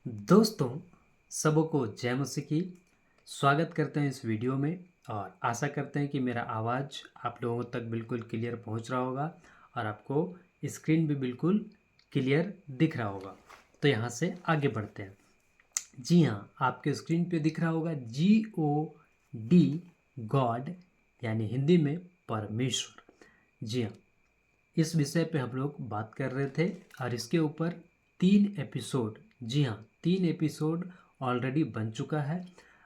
दोस्तों, सबको जय मसीह की। स्वागत करते हैं इस वीडियो में और आशा करते हैं कि मेरा आवाज़ आप लोगों तक बिल्कुल क्लियर पहुंच रहा होगा और आपको स्क्रीन भी बिल्कुल क्लियर दिख रहा होगा। तो यहाँ से आगे बढ़ते हैं। जी हाँ, आपके स्क्रीन पे दिख रहा होगा GOD, गॉड, यानी हिंदी में परमेश्वर। जी हाँ, इस विषय पे हम लोग बात कर रहे थे और इसके ऊपर 3 एपिसोड, जी हाँ 3 एपिसोड ऑलरेडी बन चुका है।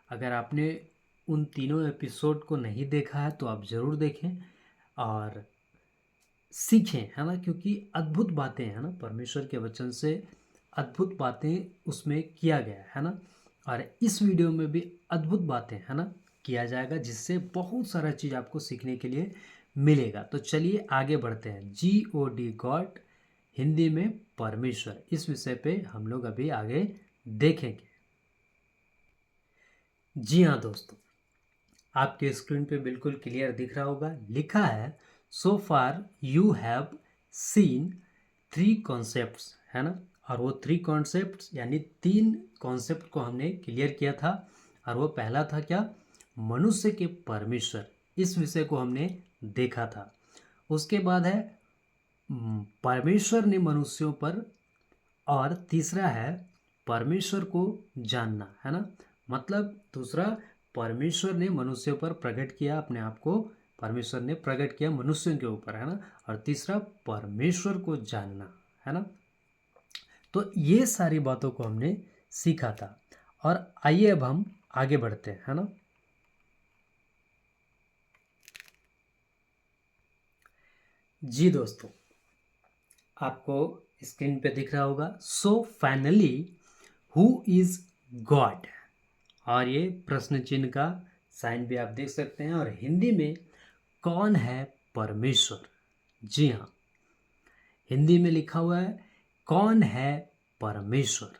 अगर आपने उन तीनों एपिसोड को नहीं देखा है तो आप ज़रूर देखें और सीखें, है ना, क्योंकि अद्भुत बातें हैं ना, परमेश्वर के वचन से अद्भुत बातें उसमें किया गया है ना। और इस वीडियो में भी अद्भुत बातें है ना किया जाएगा, जिससे बहुत सारा चीज़ आपको सीखने के लिए मिलेगा। तो चलिए आगे बढ़ते हैं। GOD, गॉड, हिंदी में परमेश्वर, इस विषय पे हम लोग अभी आगे देखेंगे। जी हाँ दोस्तों, आपके स्क्रीन पे बिल्कुल क्लियर दिख रहा होगा, लिखा है so far you have seen 3 concepts, है ना। और वो 3 कॉन्सेप्ट्स यानी 3 कॉन्सेप्ट को हमने क्लियर किया था। और वो पहला था क्या? मनुष्य के परमेश्वर, इस विषय को हमने देखा था। उसके बाद है परमेश्वर ने मनुष्यों पर, और तीसरा है परमेश्वर को जानना, है ना। मतलब दूसरा, परमेश्वर ने मनुष्यों पर प्रकट किया अपने आप को, परमेश्वर ने प्रकट किया मनुष्यों के ऊपर, है ना। और तीसरा परमेश्वर को जानना, है ना। तो ये सारी बातों को हमने सीखा था। और आइए अब हम आगे बढ़ते हैं, है ना। जी दोस्तों, आपको स्क्रीन पे दिख रहा होगा so finally who is God, और ये प्रश्न चिन्ह का साइन भी आप देख सकते हैं। और हिंदी में कौन है परमेश्वर? जी हाँ, हिंदी में लिखा हुआ है कौन है परमेश्वर।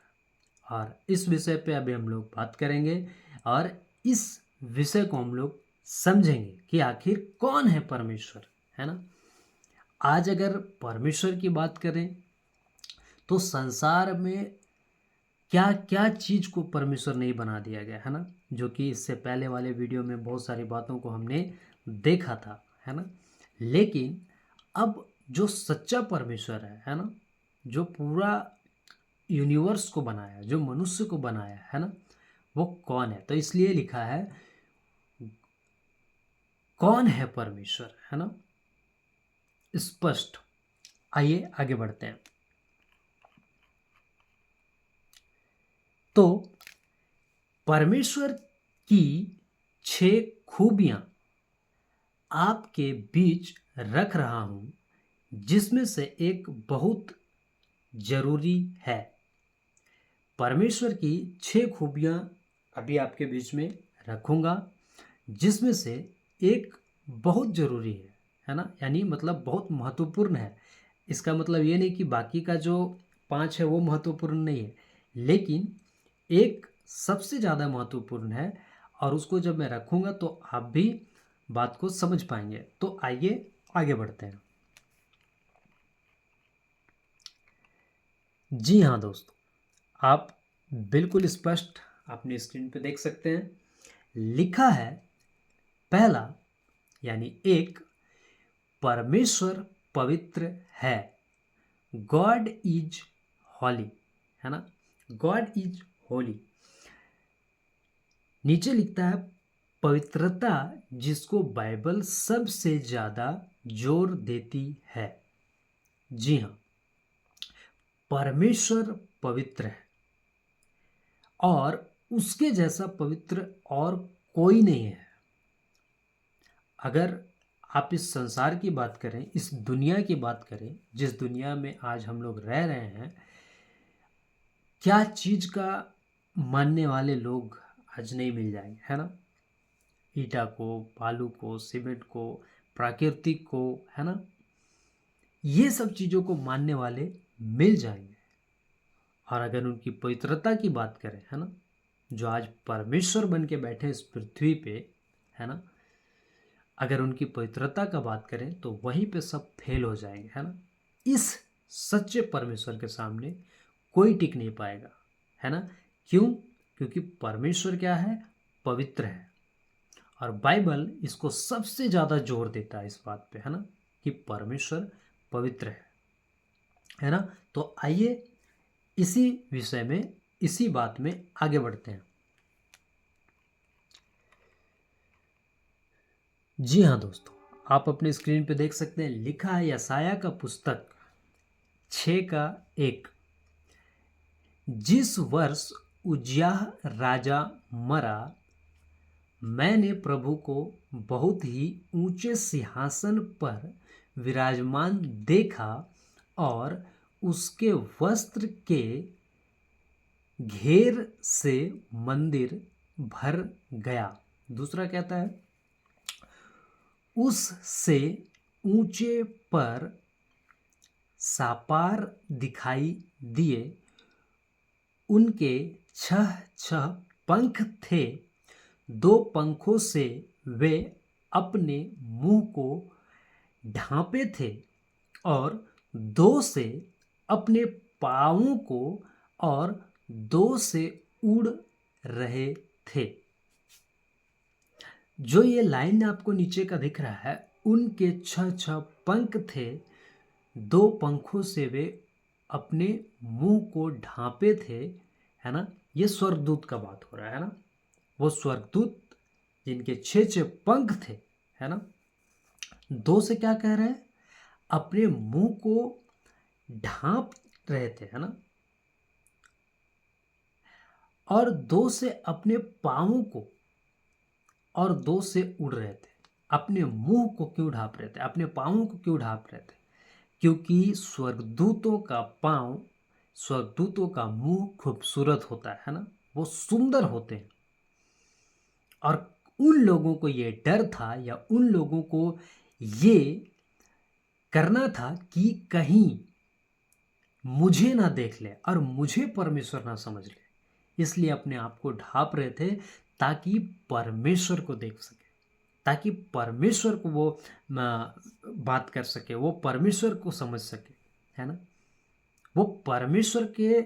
और इस विषय पे अभी हम लोग बात करेंगे और इस विषय को हम लोग समझेंगे कि आखिर कौन है परमेश्वर, है ना। आज अगर परमेश्वर की बात करें तो संसार में क्या क्या चीज़ को परमेश्वर नहीं बना दिया गया, है ना। जो कि इससे पहले वाले वीडियो में बहुत सारी बातों को हमने देखा था, है ना। लेकिन अब जो सच्चा परमेश्वर है ना, जो पूरा यूनिवर्स को बनाया, जो मनुष्य को बनाया, है ना, वो कौन है? तो इसलिए लिखा है कौन है परमेश्वर, है ना, स्पष्ट। आइए आगे बढ़ते हैं। तो परमेश्वर की 6 खूबियां आपके बीच रख रहा हूं, जिसमें से एक बहुत जरूरी है। परमेश्वर की 6 खूबियां अभी आपके बीच में रखूंगा, जिसमें से एक बहुत जरूरी है ना, यानी मतलब बहुत महत्वपूर्ण है। इसका मतलब ये नहीं कि बाकी का जो 5 है वो महत्वपूर्ण नहीं है, लेकिन एक सबसे ज़्यादा महत्वपूर्ण है। और उसको जब मैं रखूंगा तो आप भी बात को समझ पाएंगे। तो आइए आगे बढ़ते हैं। जी हाँ दोस्तों, आप बिल्कुल स्पष्ट अपनी स्क्रीन पे देख सकते हैं, लिखा है पहला, यानी एक, परमेश्वर पवित्र है, गॉड इज हॉली, है ना, गॉड इज होली। नीचे लिखता है पवित्रता, जिसको बाइबल सबसे ज़्यादा जोर देती है। जी हाँ, परमेश्वर पवित्र है और उसके जैसा पवित्र और कोई नहीं है। अगर आप इस संसार की बात करें, इस दुनिया की बात करें, जिस दुनिया में आज हम लोग रह रहे हैं, क्या चीज़ का मानने वाले लोग आज नहीं मिल जाएंगे, है ना। ईटा को, बालू को, सीमेंट को, प्राकृतिक को, है ना, ये सब चीज़ों को मानने वाले मिल जाएंगे। और अगर उनकी पवित्रता की बात करें, है ना, जो आज परमेश्वर बन के बैठे इस पृथ्वी पे, है ना, अगर उनकी पवित्रता का बात करें तो वहीं पे सब फेल हो जाएंगे, है ना। इस सच्चे परमेश्वर के सामने कोई टिक नहीं पाएगा, है ना। क्यों? क्योंकि परमेश्वर क्या है? पवित्र है। और बाइबल इसको सबसे ज़्यादा जोर देता है इस बात पे, है ना, कि परमेश्वर पवित्र है ना। तो आइए इसी विषय में, इसी बात में आगे बढ़ते हैं। जी हाँ दोस्तों, आप अपने स्क्रीन पे देख सकते हैं, लिखा है यशायाह का पुस्तक 6:1, जिस वर्ष उज्जियाह राजा मरा, मैंने प्रभु को बहुत ही ऊंचे सिंहासन पर विराजमान देखा और उसके वस्त्र के घेर से मंदिर भर गया। दूसरा कहता है, उससे ऊंचे पर सापार दिखाई दिए, उनके 6 पंख थे, 2 पंखों से वे अपने मुंह को ढांपे थे और 2 से अपने पाँवों को और 2 से उड़ रहे थे। जो ये लाइन आपको नीचे का दिख रहा है, उनके 6 पंख थे, 2 पंखों से वे अपने मुंह को ढांपे थे, है ना। ये स्वर्गदूत का बात हो रहा है ना। वो स्वर्गदूत जिनके 6 पंख थे, है ना, 2 से क्या कह रहे हैं? अपने मुंह को ढांप रहे थे, है ना, और 2 से अपने पाँवों को और 2 से उड़ रहे थे। अपने मुंह को क्यों ढांप रहे थे? अपने पाँवों को क्यों ढांप रहे थे? क्योंकि स्वर्गदूतों का पाँव, स्वर्गदूतों का मुंह खूबसूरत होता है ना, वो सुंदर होते हैं। और उन लोगों को ये डर था, या उन लोगों को ये करना था कि कहीं मुझे ना देख ले और मुझे परमेश्वर ना समझ ले, इसलिए अपने आप को ढांप रहे थे ताकि परमेश्वर को देख सके, ताकि परमेश्वर को वो बात कर सके, वो परमेश्वर को समझ सके, है ना। वो परमेश्वर के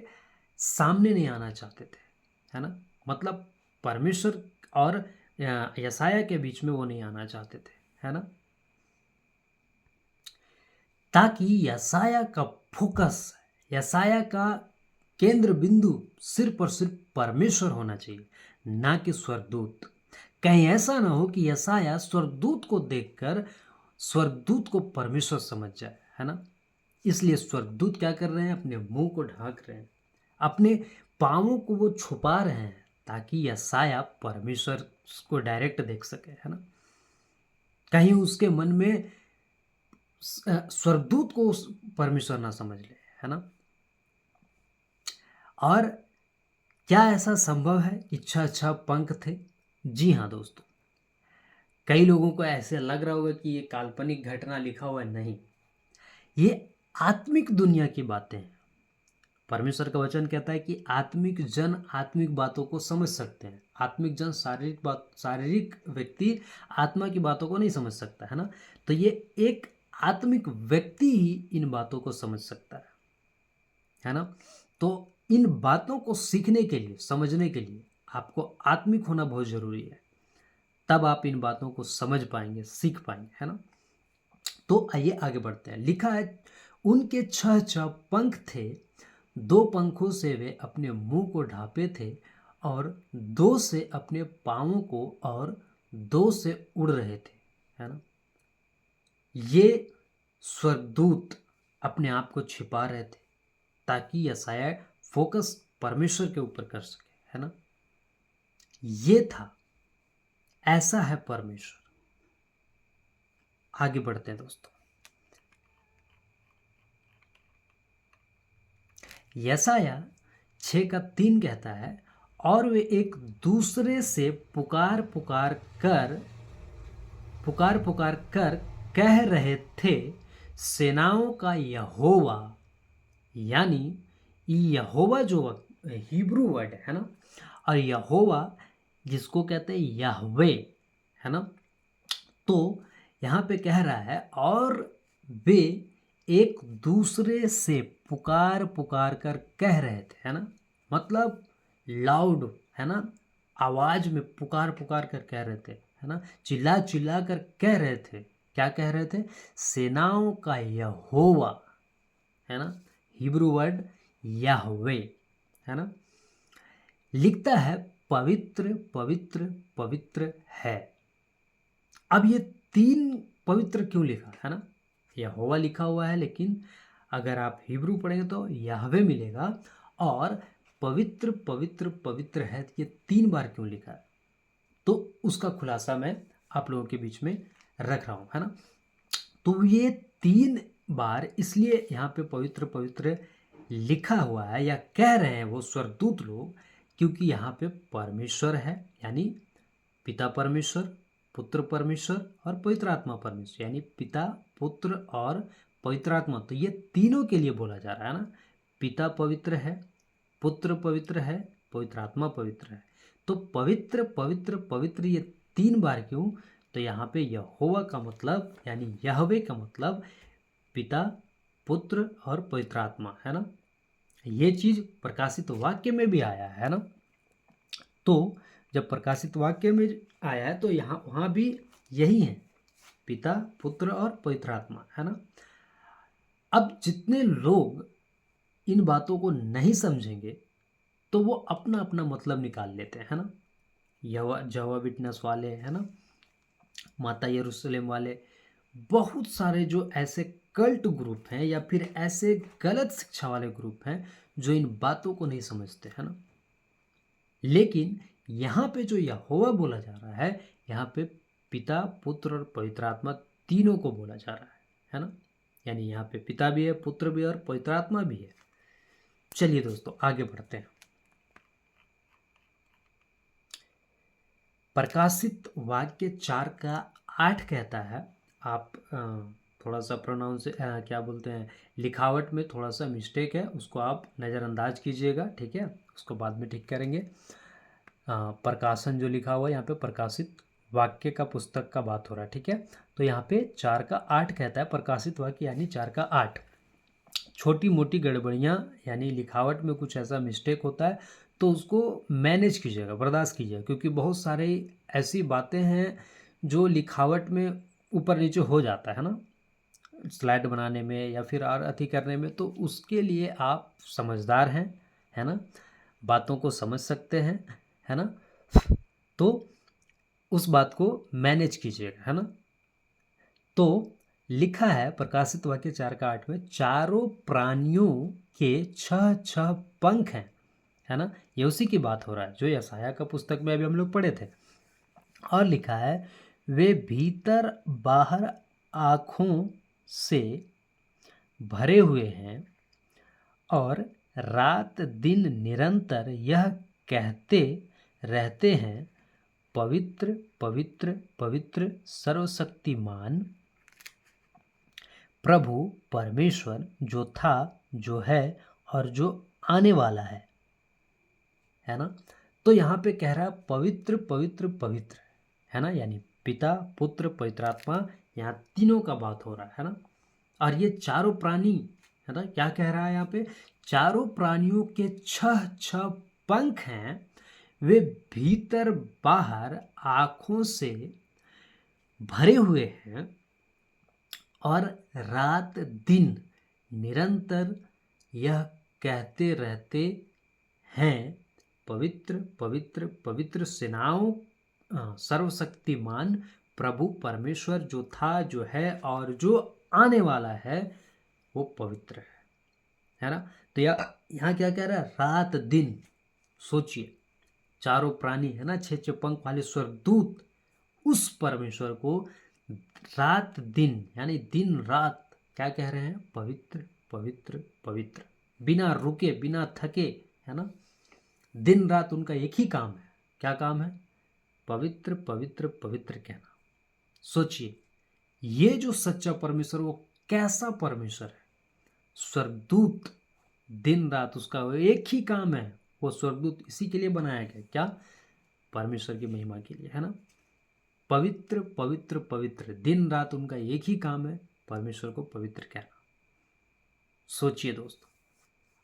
सामने नहीं आना चाहते थे, है ना। मतलब परमेश्वर और यशायाह के बीच में वो नहीं आना चाहते थे, है ना, ताकि यशायाह का फोकस, यशायाह का केंद्र बिंदु सिर्फ और सिर्फ परमेश्वर होना चाहिए, ना कि स्वर्गदूत। कहीं ऐसा ना हो कि यशायाह स्वर्गदूत को देखकर स्वर्गदूत को परमेश्वर समझ जाए, है ना। इसलिए स्वर्गदूत क्या कर रहे हैं? अपने मुंह को ढांक रहे हैं, अपने पाँवों को वो छुपा रहे हैं, ताकि यशायाह परमेश्वर को डायरेक्ट देख सके, है ना। कहीं उसके मन में स्वर्गदूत को परमेश्वर ना समझ ले, है ना। और क्या ऐसा संभव है कि 6 पंख थे? जी हाँ दोस्तों, कई लोगों को ऐसे लग रहा होगा कि ये काल्पनिक घटना लिखा हुआ है। नहीं, ये आत्मिक दुनिया की बातें हैं। परमेश्वर का वचन कहता है कि आत्मिक जन आत्मिक बातों को समझ सकते हैं। आत्मिक जन शारीरिक व्यक्ति आत्मा की बातों को नहीं समझ सकता, है ना। तो ये एक आत्मिक व्यक्ति ही इन बातों को समझ सकता है ना। तो इन बातों को सीखने के लिए, समझने के लिए आपको आत्मिक होना बहुत जरूरी है, तब आप इन बातों को समझ पाएंगे, सीख पाएंगे, है ना। तो आइए आगे बढ़ते हैं। लिखा है, उनके 6 पंख थे, 2 पंखों से वे अपने मुंह को ढांपे थे और 2 से अपने पाँवों को और 2 से उड़ रहे थे, है ना। ये स्वर्गदूत अपने आप को छिपा रहे थे ताकि यशायाह फोकस परमेश्वर के ऊपर कर सके, है ना। ये था, ऐसा है परमेश्वर। आगे बढ़ते हैं दोस्तों। यशायाह 6:3 कहता है, और वे एक दूसरे से पुकार पुकार कर कह रहे थे, सेनाओं का यहोवा, यानी यहोवा जो हिब्रू वर्ड है ना, और यहोवा जिसको कहते हैं याहवे, है ना। तो यहाँ पे कह रहा है, और वे एक दूसरे से पुकार कर कह रहे थे, है ना। मतलब लाउड, है ना, आवाज में पुकार पुकार कर कह रहे थे, है ना, चिल्ला चिल्ला कर कह रहे थे। क्या कह रहे थे? सेनाओं का यहोवा, है ना, हिब्रू वर्ड याहवे, है ना, लिखता है पवित्र पवित्र पवित्र है। अब ये तीन पवित्र क्यों लिखा, है ना? यहोवा लिखा हुआ है, लेकिन अगर आप हिब्रू पढ़ेंगे तो याहवे मिलेगा। और पवित्र पवित्र पवित्र है, ये 3 बार क्यों लिखा है? तो उसका खुलासा मैं आप लोगों के बीच में रख रहा हूँ, है ना। तो ये 3 बार इसलिए यहाँ पे पवित्र पवित्र लिखा हुआ है या कह रहे हैं वो स्वर्गदूत लोग, क्योंकि यहाँ पे परमेश्वर है, यानी पिता परमेश्वर, पुत्र परमेश्वर और पवित्र आत्मा परमेश्वर, यानी पिता, पुत्र और पवित्र आत्मा। तो ये तीनों के लिए बोला जा रहा है ना, पिता पवित्र है, पुत्र पवित्र है, पवित्र आत्मा पवित्र है। तो पवित्र पवित्र पवित्र ये 3 बार क्यों? तो यहाँ पे यहोवा का मतलब यानी यहवे का मतलब पिता, पुत्र और पवित्र आत्मा, है ना। ये चीज प्रकाशित वाक्य में भी आया है ना। तो जब प्रकाशित वाक्य में आया है तो यहाँ वहाँ भी यही है, पिता, पुत्र और पवित्र आत्मा, है ना। अब जितने लोग इन बातों को नहीं समझेंगे तो वो अपना अपना मतलब निकाल लेते हैं, है ना। यहोवा विटनेस वाले, है ना, माता यरूशलेम वाले, बहुत सारे जो ऐसे कल्ट ग्रुप हैं या फिर ऐसे गलत शिक्षा वाले ग्रुप हैं जो इन बातों को नहीं समझते, है ना। लेकिन यहाँ पे जो यहोवा बोला जा रहा है, यहाँ पे पिता, पुत्र और पवित्र आत्मा तीनों को बोला जा रहा है ना। यानी यहाँ पे पिता भी है, पुत्र भी है और पवित्र आत्मा भी है। चलिए दोस्तों आगे बढ़ते हैं। प्रकाशित वाक्य 4:8 कहता है, आप थोड़ा सा प्रोनाउंस क्या बोलते हैं, लिखावट में थोड़ा सा मिस्टेक है, उसको आप नज़रअंदाज कीजिएगा, ठीक है, उसको बाद में ठीक करेंगे। प्रकाशन जो लिखा हुआ है यहाँ पे प्रकाशित वाक्य का पुस्तक का बात हो रहा है, ठीक है। तो यहाँ पे 4:8 कहता है, प्रकाशित वाक्य यानी 4:8। छोटी मोटी गड़बड़ियाँ यानी लिखावट में कुछ ऐसा मिस्टेक होता है तो उसको मैनेज कीजिएगा, बर्दाश्त कीजिएगा, क्योंकि बहुत सारे ऐसी बातें हैं जो लिखावट में ऊपर नीचे हो जाता है ना, स्लाइड बनाने में या फिर और अति करने में। तो उसके लिए आप समझदार हैं, है ना, बातों को समझ सकते हैं, है ना, तो उस बात को मैनेज कीजिएगा, है ना। तो लिखा है प्रकाशित वाक्य 4:8 में, चारों प्राणियों के 6 पंख हैं, है ना। ये उसी की बात हो रहा है जो यशायाह का पुस्तक में अभी हम लोग पढ़े थे। और लिखा है वे भीतर बाहर आँखों से भरे हुए हैं और रात दिन निरंतर यह कहते रहते हैं, पवित्र पवित्र पवित्र सर्वशक्तिमान प्रभु परमेश्वर, जो था, जो है और जो आने वाला है ना। तो यहाँ पे कह रहा है पवित्र पवित्र पवित्र, है ना, यानी पिता, पुत्र, पवित्र आत्मा, यहाँ तीनों का बात हो रहा है ना। और ये चारों प्राणी, है ना, क्या कह रहा है यहाँ पे, चारों प्राणियों के 6 पंख हैं, वे भीतर बाहर आँखों से भरे हुए हैं और रात दिन निरंतर यह कहते रहते हैं, पवित्र पवित्र पवित्र सेनाओं सर्वशक्तिमान प्रभु परमेश्वर, जो था, जो है और जो आने वाला है, वो पवित्र है ना। तो यहाँ क्या कह रहा है, रात दिन। सोचिए, चारों प्राणी, है ना, 6 पंख वाले स्वर्गदूत उस परमेश्वर को रात दिन यानी दिन रात क्या कह रहे हैं, पवित्र पवित्र पवित्र, बिना रुके बिना थके, है ना। दिन रात उनका एक ही काम है। क्या काम है? पवित्र पवित्र पवित्र कहना। सोचिए, ये जो सच्चा परमेश्वर वो कैसा परमेश्वर है। स्वर्गदूत दिन रात उसका एक ही काम है, वो स्वर्गदूत इसी के लिए बनाया गया, क्या? परमेश्वर की महिमा के लिए, है ना। पवित्र पवित्र पवित्र, दिन रात उनका एक ही काम है, परमेश्वर को पवित्र कहना। सोचिए दोस्तों,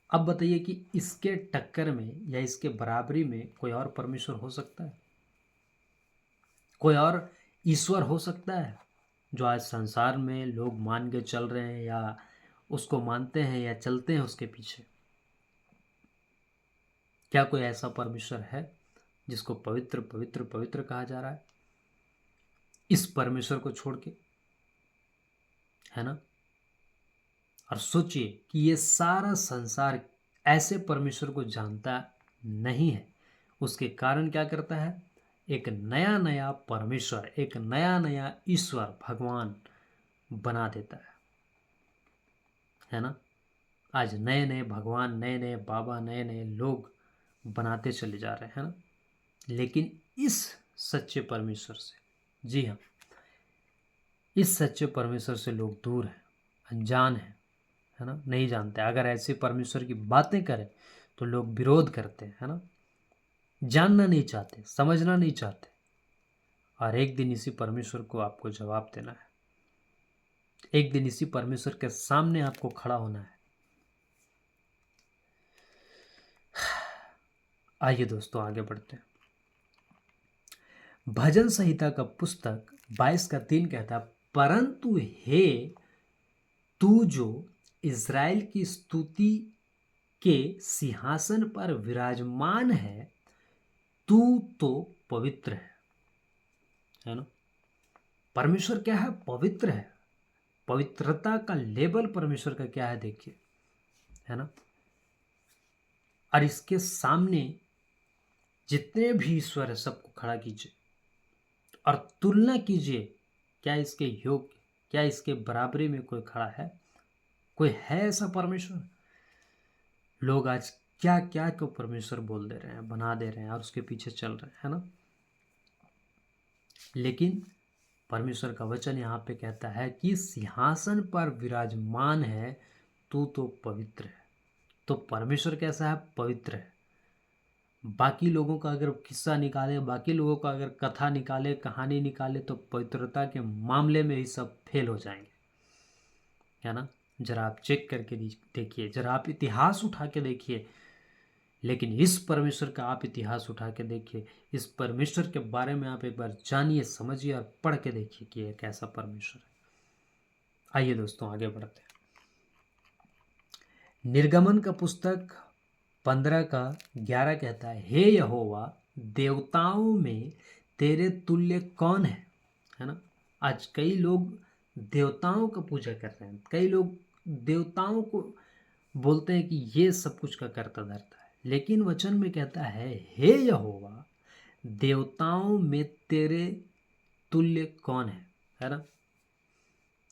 अब बताइए कि इसके टक्कर में या इसके बराबरी में कोई और परमेश्वर हो सकता है? कोई और ईश्वर हो सकता है जो आज संसार में लोग मान के चल रहे हैं या उसको मानते हैं या चलते हैं उसके पीछे? क्या कोई ऐसा परमेश्वर है जिसको पवित्र पवित्र पवित्र कहा जा रहा है इस परमेश्वर को छोड़ के? है ना? और सोचिए कि ये सारा संसार ऐसे परमेश्वर को जानता नहीं है। उसके कारण क्या करता है? एक नया नया परमेश्वर, एक नया नया ईश्वर भगवान बना देता है ना? आज नए नए भगवान, नए नए बाबा, नए नए लोग बनाते चले जा रहे हैं ना? लेकिन इस सच्चे परमेश्वर से, जी हाँ, इस सच्चे परमेश्वर से लोग दूर हैं, अनजान हैं, है ना? नहीं जानते। अगर ऐसे परमेश्वर की बातें करें तो लोग विरोध करते हैं, है ना? जानना नहीं चाहते, समझना नहीं चाहते। और एक दिन इसी परमेश्वर को आपको जवाब देना है। एक दिन इसी परमेश्वर के सामने आपको खड़ा होना है। आइए दोस्तों आगे बढ़ते हैं। भजन संहिता का पुस्तक 22 का 3 कहता है, परंतु हे तू जो इज़राइल की स्तुति के सिंहासन पर विराजमान है, तू तो पवित्र है ना? परमेश्वर क्या है? पवित्र है। पवित्रता का लेबल परमेश्वर का क्या है देखिए, है ना? और इसके सामने जितने भी ईश्वर है सबको खड़ा कीजिए और तुलना कीजिए, क्या इसके योग्य, क्या इसके बराबरी में कोई खड़ा है? कोई है ऐसा परमेश्वर? लोग आज क्या क्या को परमेश्वर बोल दे रहे हैं, बना दे रहे हैं और उसके पीछे चल रहे हैं, है ना? लेकिन परमेश्वर का वचन यहाँ पे कहता है कि सिंहासन पर विराजमान है, तू तो पवित्र है। तो परमेश्वर कैसा है? पवित्र है। बाकी लोगों का अगर किस्सा निकाले, बाकी लोगों का अगर कथा निकाले, कहानी निकाले, तो पवित्रता के मामले में ही सब फेल हो जाएंगे, है ना? जरा आप चेक करके देखिए, जरा आप इतिहास उठा के देखिए। लेकिन इस परमेश्वर का आप इतिहास उठा के देखिए, इस परमेश्वर के बारे में आप एक बार जानिए, समझिए और पढ़ के देखिए कि यह कैसा परमेश्वर है। आइए दोस्तों आगे बढ़ते हैं। निर्गमन का पुस्तक 15 का 11 कहता है, हे यहोवा, देवताओं में तेरे तुल्य कौन है ना? आज कई लोग देवताओं का पूजा कर रहे हैं, कई लोग देवताओं को बोलते हैं कि ये सब कुछ का करता धरता है। लेकिन वचन में कहता है, हे यहोवा, देवताओं में तेरे तुल्य कौन है ना?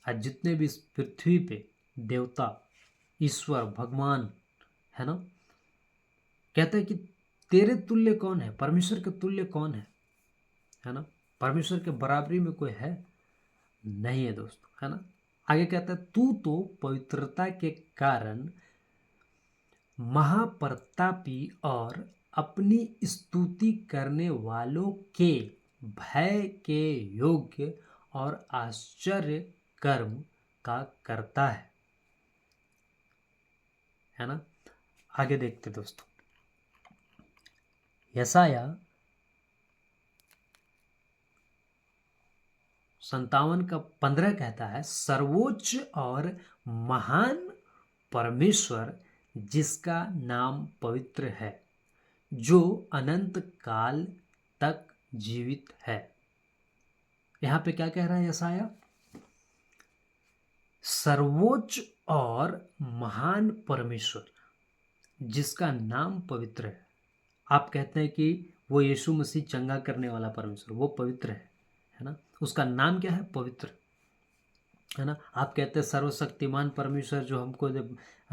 आज जितने भी इस पृथ्वी पे देवता, ईश्वर, भगवान, है ना, कहता है कि तेरे तुल्य कौन है? परमेश्वर के तुल्य कौन है ना? परमेश्वर के बराबरी में कोई है? नहीं है दोस्तों, है ना? आगे कहता है, तू तो पवित्रता के कारण महाप्रतापी और अपनी स्तुति करने वालों के भय के योग्य और आश्चर्य कर्म का करता है ना? आगे देखते दोस्तों, यशाया 57 का 15 कहता है, सर्वोच्च और महान परमेश्वर जिसका नाम पवित्र है, जो अनंत काल तक जीवित है। यहां पे क्या कह रहा है यशाया? सर्वोच्च और महान परमेश्वर जिसका नाम पवित्र है। आप कहते हैं कि वो यीशु मसीह चंगा करने वाला परमेश्वर, वो पवित्र है ना? उसका नाम क्या है? पवित्र, है ना? आप कहते हैं सर्वशक्तिमान परमेश्वर जो हमको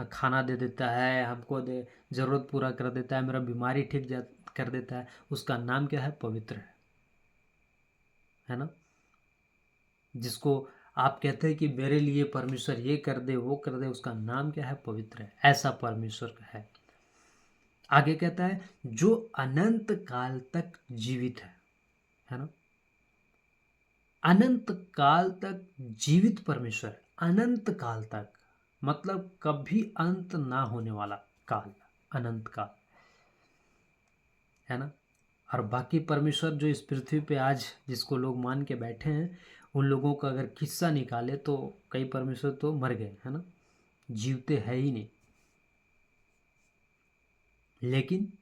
खाना दे देता है, हमको जरूरत पूरा कर देता है, मेरा बीमारी ठीक कर देता है, उसका नाम क्या है? पवित्र है ना? जिसको आप कहते हैं कि मेरे लिए परमेश्वर ये कर दे, वो कर दे, उसका नाम क्या है? पवित्र है। ऐसा परमेश्वर है। आगे कहता है, जो अनंत काल तक जीवित है ना? अनंत काल तक जीवित परमेश्वर, अनंत काल तक मतलब कभी अंत ना होने वाला, काल, अनंत काल, है ना। और बाकी परमेश्वर जो इस पृथ्वी पे आज जिसको लोग मान के बैठे हैं, उन लोगों का अगर किस्सा निकाले तो कई परमेश्वर तो मर गए, है ना, जीवते है ही नहीं। लेकिन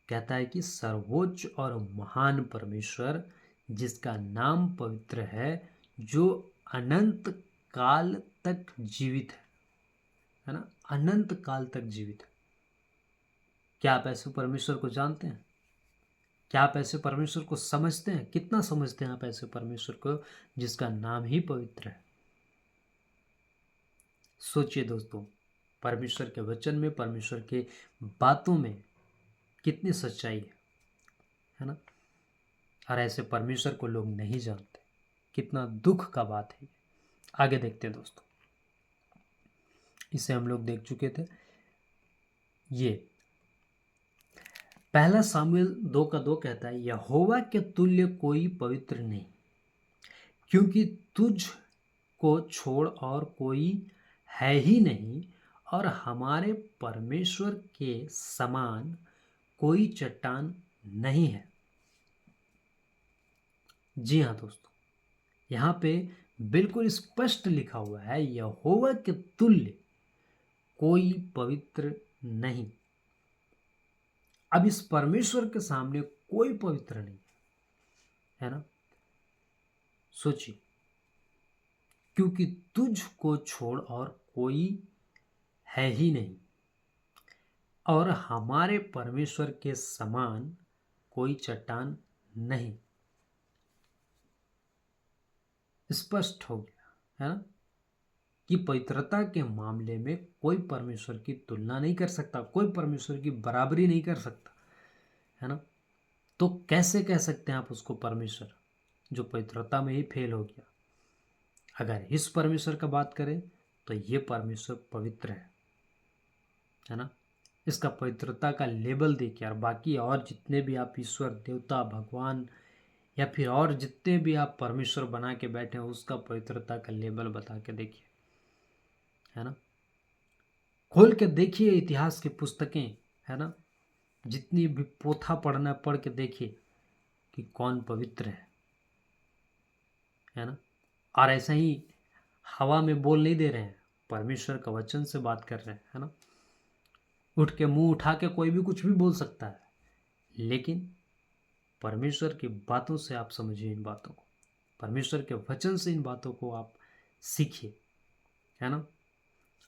कहता है कि सर्वोच्च और महान परमेश्वर जिसका नाम पवित्र है, जो अनंत काल तक जीवित है ना, अनंत काल तक जीवित है। क्या आप ऐसे परमेश्वर को जानते हैं? क्या आप ऐसे परमेश्वर को समझते हैं? कितना समझते हैं आप ऐसे परमेश्वर को जिसका नाम ही पवित्र है? सोचिए दोस्तों, परमेश्वर के वचन में, परमेश्वर के बातों में कितनी सच्चाई है ना। और ऐसे परमेश्वर को लोग नहीं जानते, कितना दुख का बात है। आगे देखते हैं दोस्तों, इसे हम लोग देख चुके थे। ये पहला सामुएल 2:2 कहता है, यहोवा के तुल्य कोई पवित्र नहीं, क्योंकि तुझ को छोड़ और कोई है ही नहीं, और हमारे परमेश्वर के समान कोई चट्टान नहीं है। जी हाँ दोस्तों, यहाँ पे बिल्कुल स्पष्ट लिखा हुआ है, यहोवा के तुल्य कोई पवित्र नहीं। अब इस परमेश्वर के सामने कोई पवित्र नहीं है ना। सोचिए, क्योंकि तुझको छोड़ और कोई है ही नहीं, और हमारे परमेश्वर के समान कोई चट्टान नहीं। स्पष्ट हो गया है ना कि पवित्रता के मामले में कोई परमेश्वर की तुलना नहीं कर सकता, कोई परमेश्वर की बराबरी नहीं कर सकता, है ना। तो कैसे कह सकते हैं आप उसको परमेश्वर जो पवित्रता में ही फेल हो गया? अगर इस परमेश्वर का बात करें तो ये परमेश्वर पवित्र है ना। इसका पवित्रता का लेबल देखिए, और बाकी और जितने भी आप ईश्वर, देवता, भगवान या फिर और जितने भी आप परमेश्वर बना के बैठे हैं, उसका पवित्रता का लेबल बता के देखिए, है ना। खोल के देखिए इतिहास की पुस्तकें, है ना, जितनी भी पोथा पढ़ना, पढ़ के देखिए कि कौन पवित्र है ना। और ऐसा ही हवा में बोल नहीं दे रहे हैं, परमेश्वर का वचन से बात कर रहे हैं, है ना। उठ के मुंह उठा के कोई भी कुछ भी बोल सकता है, लेकिन परमेश्वर की बातों से आप समझिए इन बातों को, परमेश्वर के वचन से इन बातों को आप सीखिए, है ना।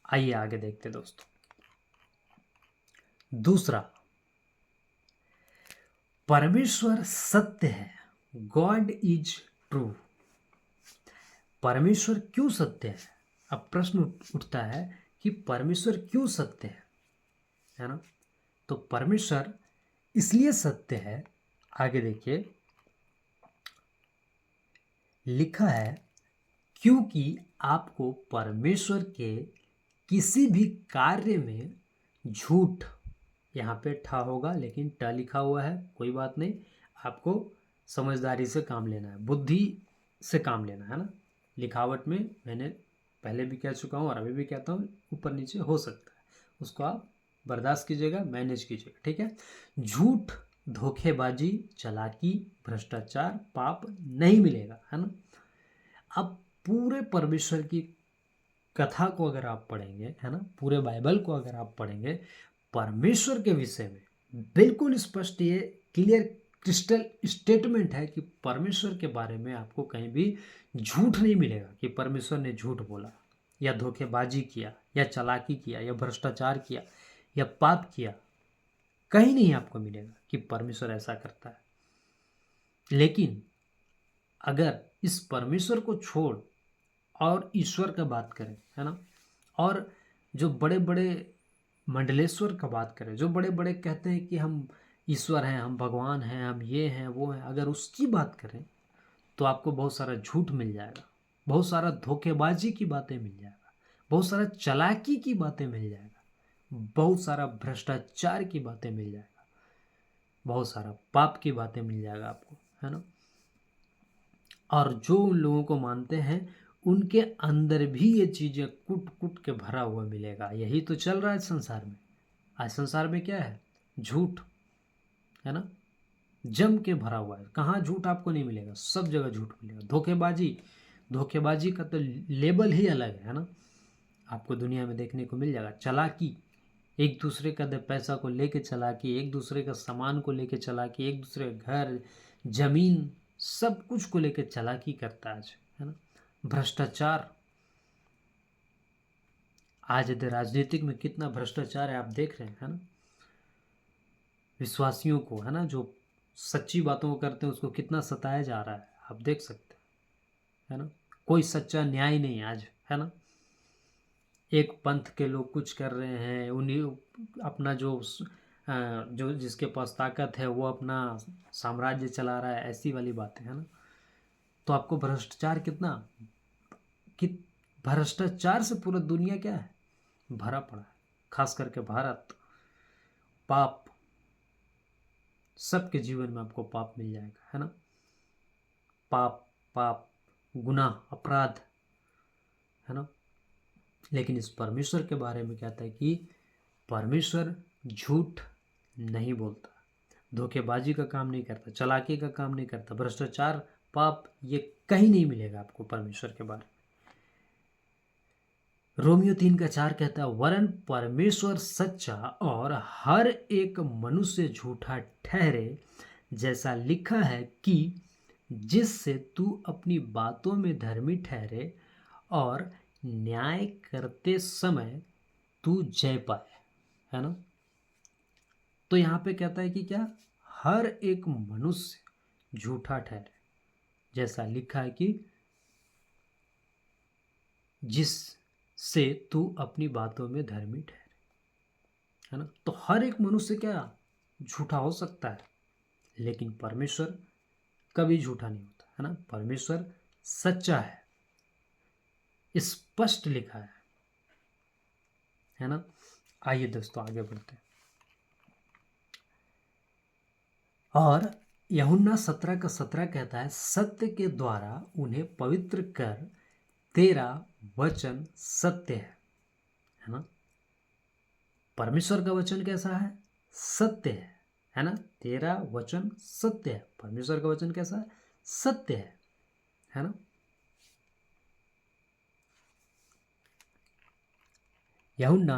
आइए आगे देखते दोस्तों। दूसरा, परमेश्वर सत्य है, गॉड इज ट्रू। परमेश्वर क्यों सत्य है? अब प्रश्न उठता है कि परमेश्वर क्यों सत्य है ना। तो परमेश्वर इसलिए सत्य है, आगे देखिए लिखा है, क्योंकि आपको परमेश्वर के किसी भी कार्य में झूठ, यहाँ पे ठा होगा लेकिन ट लिखा हुआ है, कोई बात नहीं, आपको समझदारी से काम लेना है, बुद्धि से काम लेना है ना। लिखावट में मैंने पहले भी कह चुका हूँ और अभी भी कहता हूँ, ऊपर नीचे हो सकता है, उसको आप बर्दाश्त कीजिएगा, मैनेज कीजिएगा, ठीक है। झूठ, धोखेबाजी, चालाकी, भ्रष्टाचार, पाप नहीं मिलेगा, है ना। अब पूरे परमेश्वर की कथा को अगर आप पढ़ेंगे, है ना, पूरे बाइबल को अगर आप पढ़ेंगे, परमेश्वर के विषय में बिल्कुल स्पष्ट ये क्लियर क्रिस्टल स्टेटमेंट है कि परमेश्वर के बारे में आपको कहीं भी झूठ नहीं मिलेगा कि परमेश्वर ने झूठ बोला या धोखेबाजी किया या चालाकी किया या भ्रष्टाचार किया या पाप किया। कहीं नहीं आपको मिलेगा कि परमेश्वर ऐसा करता है। लेकिन अगर इस परमेश्वर को छोड़ और ईश्वर का बात करें, है ना, और जो बड़े बड़े मंडलेश्वर का बात करें, जो बड़े बड़े कहते हैं कि हम ईश्वर हैं, हम भगवान हैं, हम ये हैं वो हैं, अगर उसकी बात करें तो आपको बहुत सारा झूठ मिल जाएगा, बहुत सारा धोखेबाजी की बातें मिल जाएगा, बहुत सारा चालाकी की बातें मिल जाएगा, बहुत सारा भ्रष्टाचार की बातें मिल जाएगा, बहुत सारा पाप की बातें मिल जाएगा आपको, है ना। और जो उन लोगों को मानते हैं उनके अंदर भी ये चीज़ें कुट कुट के भरा हुआ मिलेगा। यही तो चल रहा है संसार में, आज संसार में क्या है? झूठ, है ना, जम के भरा हुआ है। कहाँ झूठ आपको नहीं मिलेगा? सब जगह झूठ मिलेगा। धोखेबाजी, धोखेबाजी का तो लेबल ही अलग है ना, आपको दुनिया में देखने को मिल जाएगा। चालाकी, एक दूसरे का पैसा को लेके चालाकी, एक दूसरे का सामान को लेके चालाकी, एक दूसरे का घर, जमीन, सब कुछ को लेके चालाकी करता है आज, है ना। भ्रष्टाचार, आज यदि राजनीतिक में कितना भ्रष्टाचार है आप देख रहे हैं, है ना। विश्वासियों को, है ना, जो सच्ची बातों को करते हैं उसको कितना सताया जा रहा है, आप देख सकते हैं, है ना। कोई सच्चा न्याय नहीं आज, है ना। एक पंथ के लोग कुछ कर रहे हैं, उन्हीं अपना जो जिसके पास ताकत है वो अपना साम्राज्य चला रहा है, ऐसी वाली बातें, है ना। तो आपको भ्रष्टाचार कितना, कि भ्रष्टाचार से पूरा दुनिया क्या है, भरा पड़ा है। खास करके भारत, पाप, सबके जीवन में आपको पाप मिल जाएगा, है ना। पाप, पाप, गुनाह, अपराध, है ना। लेकिन इस परमेश्वर के बारे में कहता है कि परमेश्वर झूठ नहीं बोलता, धोखेबाजी का काम नहीं करता, चालाकी का काम नहीं करता, भ्रष्टाचार, पाप, ये कहीं नहीं मिलेगा आपको परमेश्वर के बारे में। रोमियो 3:4 कहता है, वरन परमेश्वर सच्चा और हर एक मनुष्य झूठा ठहरे, जैसा लिखा है कि जिससे तू अपनी बातों में धर्मी ठहरे और न्याय करते समय तू जय पाए, है ना। तो यहाँ पे कहता है कि क्या, हर एक मनुष्य झूठा ठहरे, जैसा लिखा है कि जिससे तू अपनी बातों में धर्मी ठहरे, है ना। तो हर एक मनुष्य क्या, झूठा हो सकता है, लेकिन परमेश्वर कभी झूठा नहीं होता, है ना। परमेश्वर सच्चा है, स्पष्ट लिखा है ना। आइए दोस्तों आगे बढ़ते हैं। और यूहन्ना 17:17 कहता है, सत्य के द्वारा उन्हें पवित्र कर, तेरा वचन सत्य है ना। परमेश्वर का वचन कैसा है? सत्य है ना। तेरा वचन सत्य है। परमेश्वर का वचन कैसा है? सत्य है ना। यूहन्ना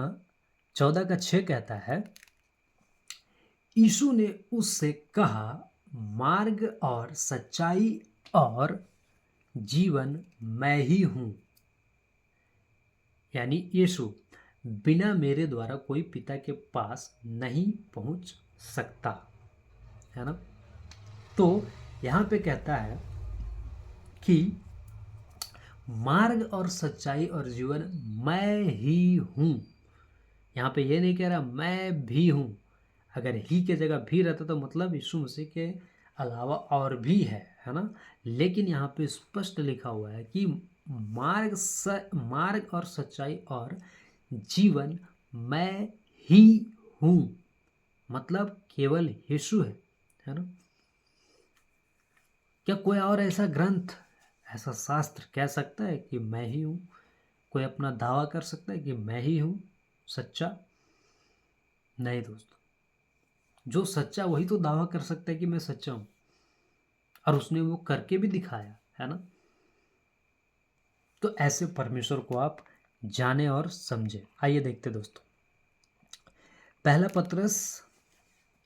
14:6 कहता है, यीशु ने उससे कहा, मार्ग और सच्चाई और जीवन मैं ही हूं। यानी यीशु, बिना मेरे द्वारा कोई पिता के पास नहीं पहुंच सकता, है ना। तो यहां पे कहता है कि मार्ग और सच्चाई और जीवन मैं ही हूं। यहां पे ये नहीं कह रहा मैं भी हूं। अगर ही के जगह भी रहता तो मतलब यीशु मसीह के अलावा और भी है ना। लेकिन यहाँ पे स्पष्ट लिखा हुआ है कि मार्ग और सच्चाई और जीवन मैं ही हूं, मतलब केवल यीशु है ना। क्या कोई और ऐसा ग्रंथ, ऐसा शास्त्र कह सकता है कि मैं ही हूं? कोई अपना दावा कर सकता है कि मैं ही हूं सच्चा? नहीं दोस्तों, जो सच्चा वही तो दावा कर सकता है कि मैं सच्चा हूं, और उसने वो करके भी दिखाया, है ना। तो ऐसे परमेश्वर को आप जाने और समझे। आइए देखते दोस्तों, पहला पत्रस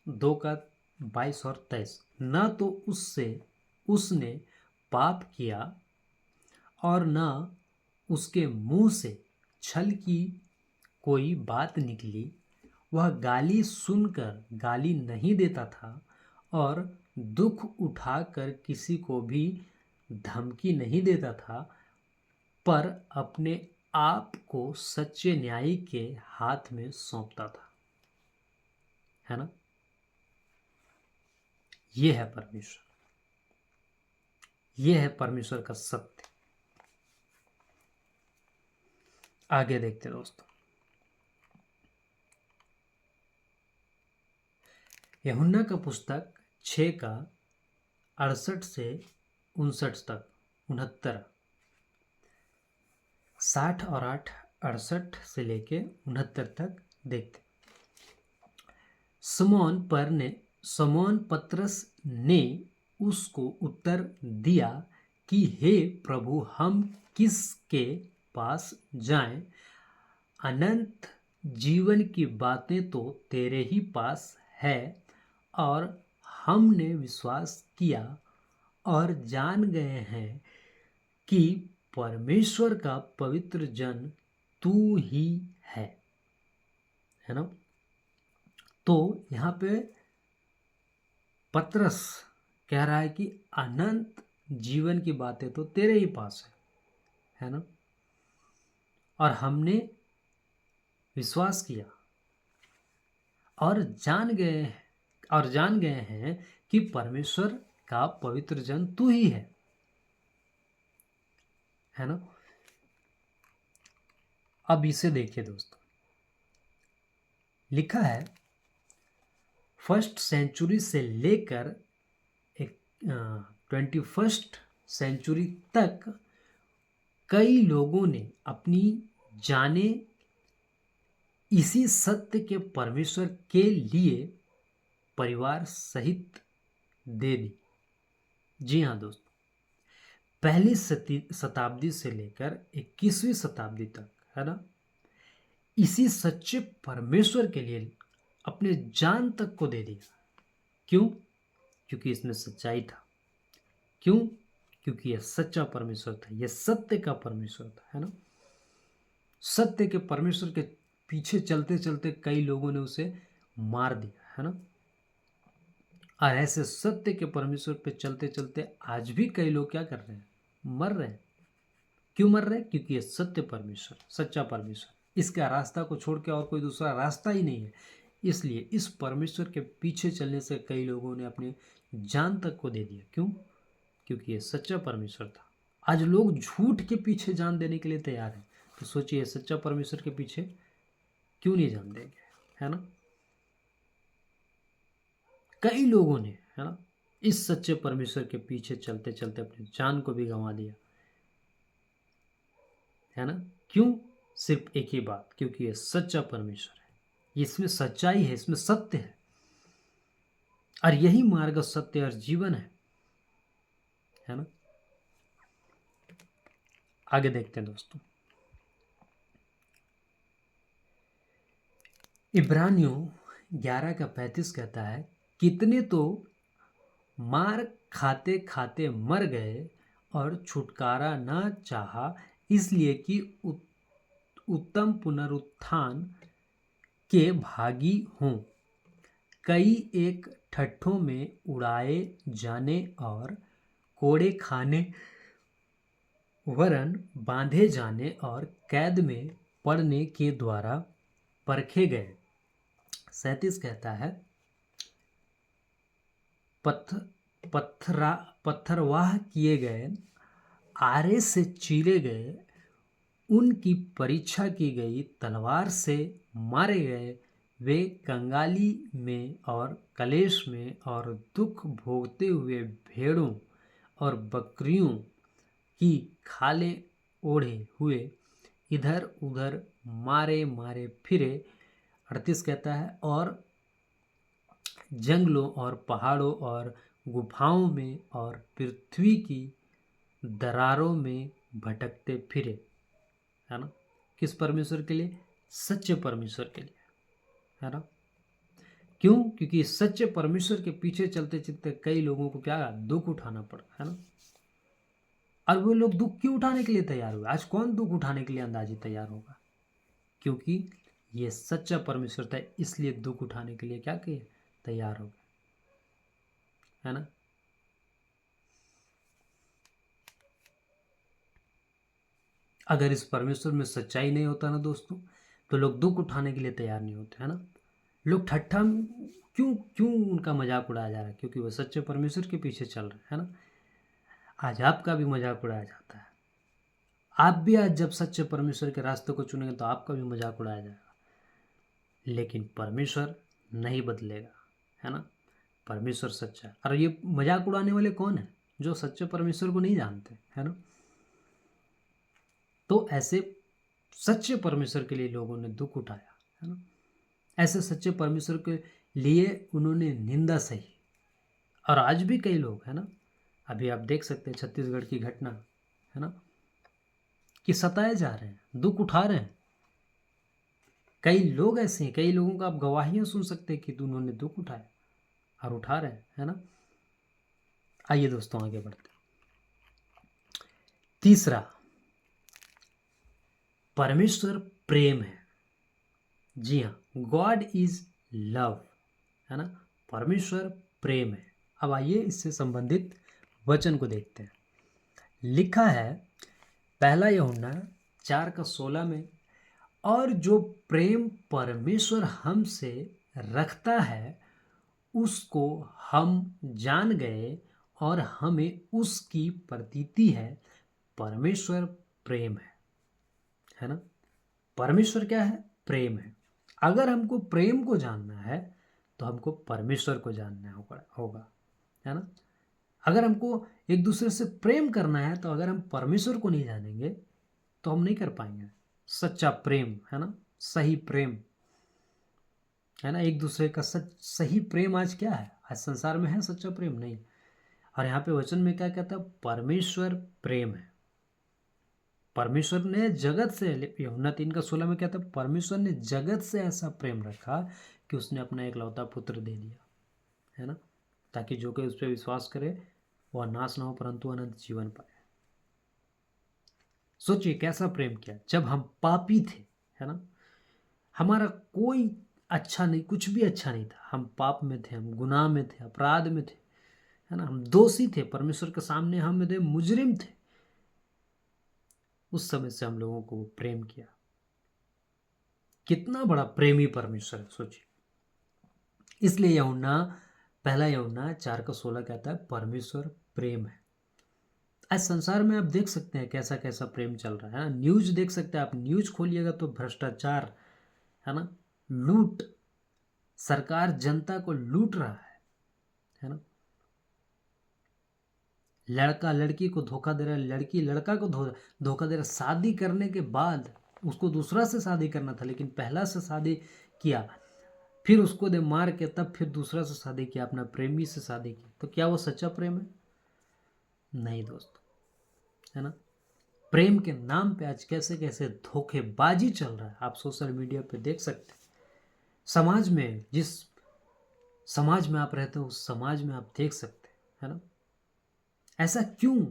2:22 और 23, न तो उसने पाप किया और न उसके मुंह से छल की कोई बात निकली। वह गाली सुनकर गाली नहीं देता था और दुख उठाकर किसी को भी धमकी नहीं देता था, पर अपने आप को सच्चे न्यायी के हाथ में सौंपता था, है ना। यह है परमेश्वर, यह है परमेश्वर का सत्य। आगे देखते दोस्तों, यूहन्ना का पुस्तक 6:68 से 59 तक, 69, 60 और 8, 68 से लेके 69 तक देखते। समौन पतरस ने उसको उत्तर दिया कि हे प्रभु, हम किसके पास जाएं? अनंत जीवन की बातें तो तेरे ही पास है, और हमने विश्वास किया और जान गए हैं कि परमेश्वर का पवित्र जन तू ही है ना। तो यहाँ पे पतरस कह रहा है कि अनंत जीवन की बातें तो तेरे ही पास है ना, और हमने विश्वास किया और जान गए हैं कि परमेश्वर का पवित्र जन तू ही है ना। अब इसे देखिए दोस्तों, लिखा है फर्स्ट सेंचुरी से लेकर 21st सेंचुरी तक कई लोगों ने अपनी जाने इसी सत्य के परमेश्वर के लिए परिवार सहित दे दी। जी हाँ दोस्तों, पहली शताब्दी से लेकर 21वीं शताब्दी तक, है ना, इसी सच्चे परमेश्वर के लिए अपने जान तक को दे दिया। क्यों? क्योंकि इसमें सच्चाई था। क्यों? क्योंकि यह सच्चा परमेश्वर था, यह सत्य का परमेश्वर था, है ना। सत्य के परमेश्वर के पीछे चलते चलते कई लोगों ने उसे मार दिया, है ना। और ऐसे सत्य के परमेश्वर पे चलते चलते आज भी कई लोग क्या कर रहे हैं? मर रहे हैं। क्यों मर रहे हैं? क्योंकि ये सत्य परमेश्वर, सच्चा परमेश्वर, इसका रास्ता को छोड़ के और कोई दूसरा रास्ता ही नहीं है। इसलिए इस परमेश्वर के पीछे चलने से कई लोगों ने अपनी जान तक को दे दिया। क्यों? क्योंकि ये सच्चा परमेश्वर था। आज लोग झूठ के पीछे जान देने के लिए तैयार हैं, तो सोचिए सच्चा परमेश्वर के पीछे क्यों नहीं जान देंगे, है ना। कई लोगों ने, है ना, इस सच्चे परमेश्वर के पीछे चलते चलते अपनी जान को भी गंवा दिया, है ना। क्यों? सिर्फ एक ही बात, क्योंकि ये सच्चा परमेश्वर है, इसमें सच्चाई है, इसमें सत्य है, और यही मार्ग सत्य और जीवन है ना। आगे देखते हैं दोस्तों, इब्रानियों 11:35 कहता है, कितने तो मार खाते खाते मर गए और छुटकारा न चाहा, इसलिए कि उत्तम पुनरुत्थान के भागी हों। कई एक ठट्ठों में उड़ाए जाने और कोड़े खाने, वरन बांधे जाने और कैद में पड़ने के द्वारा परखे गए। 37 कहता है, पत्थरवाह किए गए, आरे से चीरे गए, उनकी परीक्षा की गई, तलवार से मारे गए, वे कंगाली में और कलेश में और दुख भोगते हुए भेड़ों और बकरियों की खालें ओढ़े हुए इधर उधर मारे मारे फिरे। 38 कहता है, और जंगलों और पहाड़ों और गुफाओं में और पृथ्वी की दरारों में भटकते फिरे, है ना। किस परमेश्वर के लिए? सच्चे परमेश्वर के लिए, है ना। क्यों? क्योंकि सच्चे परमेश्वर के पीछे चलते चलते कई लोगों को क्या दुख उठाना पड़ा, है ना। और वो लोग दुख क्यों उठाने के लिए तैयार हुए? आज कौन दुख उठाने के लिए अंदाजी तैयार होगा? क्योंकि ये सच्चा परमेश्वर था, इसलिए दुख उठाने के लिए क्या किए? तैयार हो गए, है ना। अगर इस परमेश्वर में सच्चाई नहीं होता ना दोस्तों, तो लोग दुख उठाने के लिए तैयार नहीं होते, है ना। लोग ठट्ठा क्यों क्यों उनका मजाक उड़ाया जा रहा है? क्योंकि वो सच्चे परमेश्वर के पीछे चल रहे हैं, है ना। आज आपका भी मजाक उड़ाया जाता है। आप भी आज जब सच्चे परमेश्वर के रास्ते को चुनेंगे तो आपका भी मजाक उड़ाया जाएगा, लेकिन परमेश्वर नहीं बदलेगा, है ना। परमेश्वर सच्चा है। और ये मजाक उड़ाने वाले कौन है? जो सच्चे परमेश्वर को नहीं जानते, है ना। तो ऐसे सच्चे परमेश्वर के लिए लोगों ने दुख उठाया, है ना। ऐसे सच्चे परमेश्वर के लिए उन्होंने निंदा सही। और आज भी कई लोग है ना, अभी आप देख सकते हैं छत्तीसगढ़ की घटना है ना, कि सताए जा रहे हैं, दुख उठा रहे हैं। कई लोग ऐसे हैं, कई लोगों का आप गवाहियां सुन सकते हैं कि उन्होंने दुख उठाया और उठा रहे हैं, है ना। आइए दोस्तों आगे बढ़ते हैं। तीसरा, परमेश्वर प्रेम है। जी हाँ, गॉड इज लव, है ना। परमेश्वर प्रेम है। अब आइए इससे संबंधित वचन को देखते हैं। लिखा है पहला यूहन्ना 4:16 में, और जो प्रेम परमेश्वर हमसे रखता है उसको हम जान गए और हमें उसकी प्रतीति है। परमेश्वर प्रेम है ना। परमेश्वर क्या है? प्रेम है। अगर हमको प्रेम को जानना है तो हमको परमेश्वर को जानना होगा, है ना। अगर हमको एक दूसरे से प्रेम करना है तो अगर हम परमेश्वर को नहीं जानेंगे तो हम नहीं कर पाएंगे। सच्चा प्रेम, है ना, सही प्रेम, है ना। एक दूसरे का सही प्रेम आज क्या है? आज संसार में है सच्चा प्रेम? नहीं। और यहाँ पे वचन में क्या कहता है? परमेश्वर प्रेम है। परमेश्वर ने जगत से, यूहन्ना 3:16 में कहता है परमेश्वर ने जगत से ऐसा प्रेम रखा कि उसने अपना एकलौता पुत्र दे दिया, है ना, ताकि जो कोई उस पर विश्वास करे वह नाश ना हो परंतु अनंत जीवन पाए। सोचिए कैसा प्रेम किया। जब हम पापी थे, है ना, हमारा कोई अच्छा नहीं, कुछ भी अच्छा नहीं था, हम पाप में थे, हम गुनाह में थे, अपराध में थे, है ना, हम दोषी थे, परमेश्वर के सामने हम थे, मुजरिम थे। उस समय से हम लोगों को प्रेम किया। कितना बड़ा प्रेमी परमेश्वर है, सोचिए। इसलिए पहला यूहन्ना 4:16 कहता है परमेश्वर प्रेम है। आज संसार में आप देख सकते हैं कैसा कैसा प्रेम चल रहा है ना। न्यूज देख सकते हैं आप, न्यूज खोलिएगा तो भ्रष्टाचार, है ना, लूट, सरकार जनता को लूट रहा है ना। लड़का लड़की को धोखा दे रहा है, लड़की लड़का को धोखा दे रहा है। शादी करने के बाद उसको दूसरा से शादी करना था लेकिन पहला से शादी किया, फिर उसको दे मार के, तब फिर दूसरा से शादी किया, अपना प्रेमी से शादी की। तो क्या वो सच्चा प्रेम है? नहीं दोस्तों, है ना। प्रेम के नाम पे आज कैसे कैसे धोखेबाजी चल रहा है, आप सोशल मीडिया पे देख सकते हैं। समाज में, जिस समाज में आप रहते हो उस समाज में आप देख सकते हैं, है ना। ऐसा क्यों?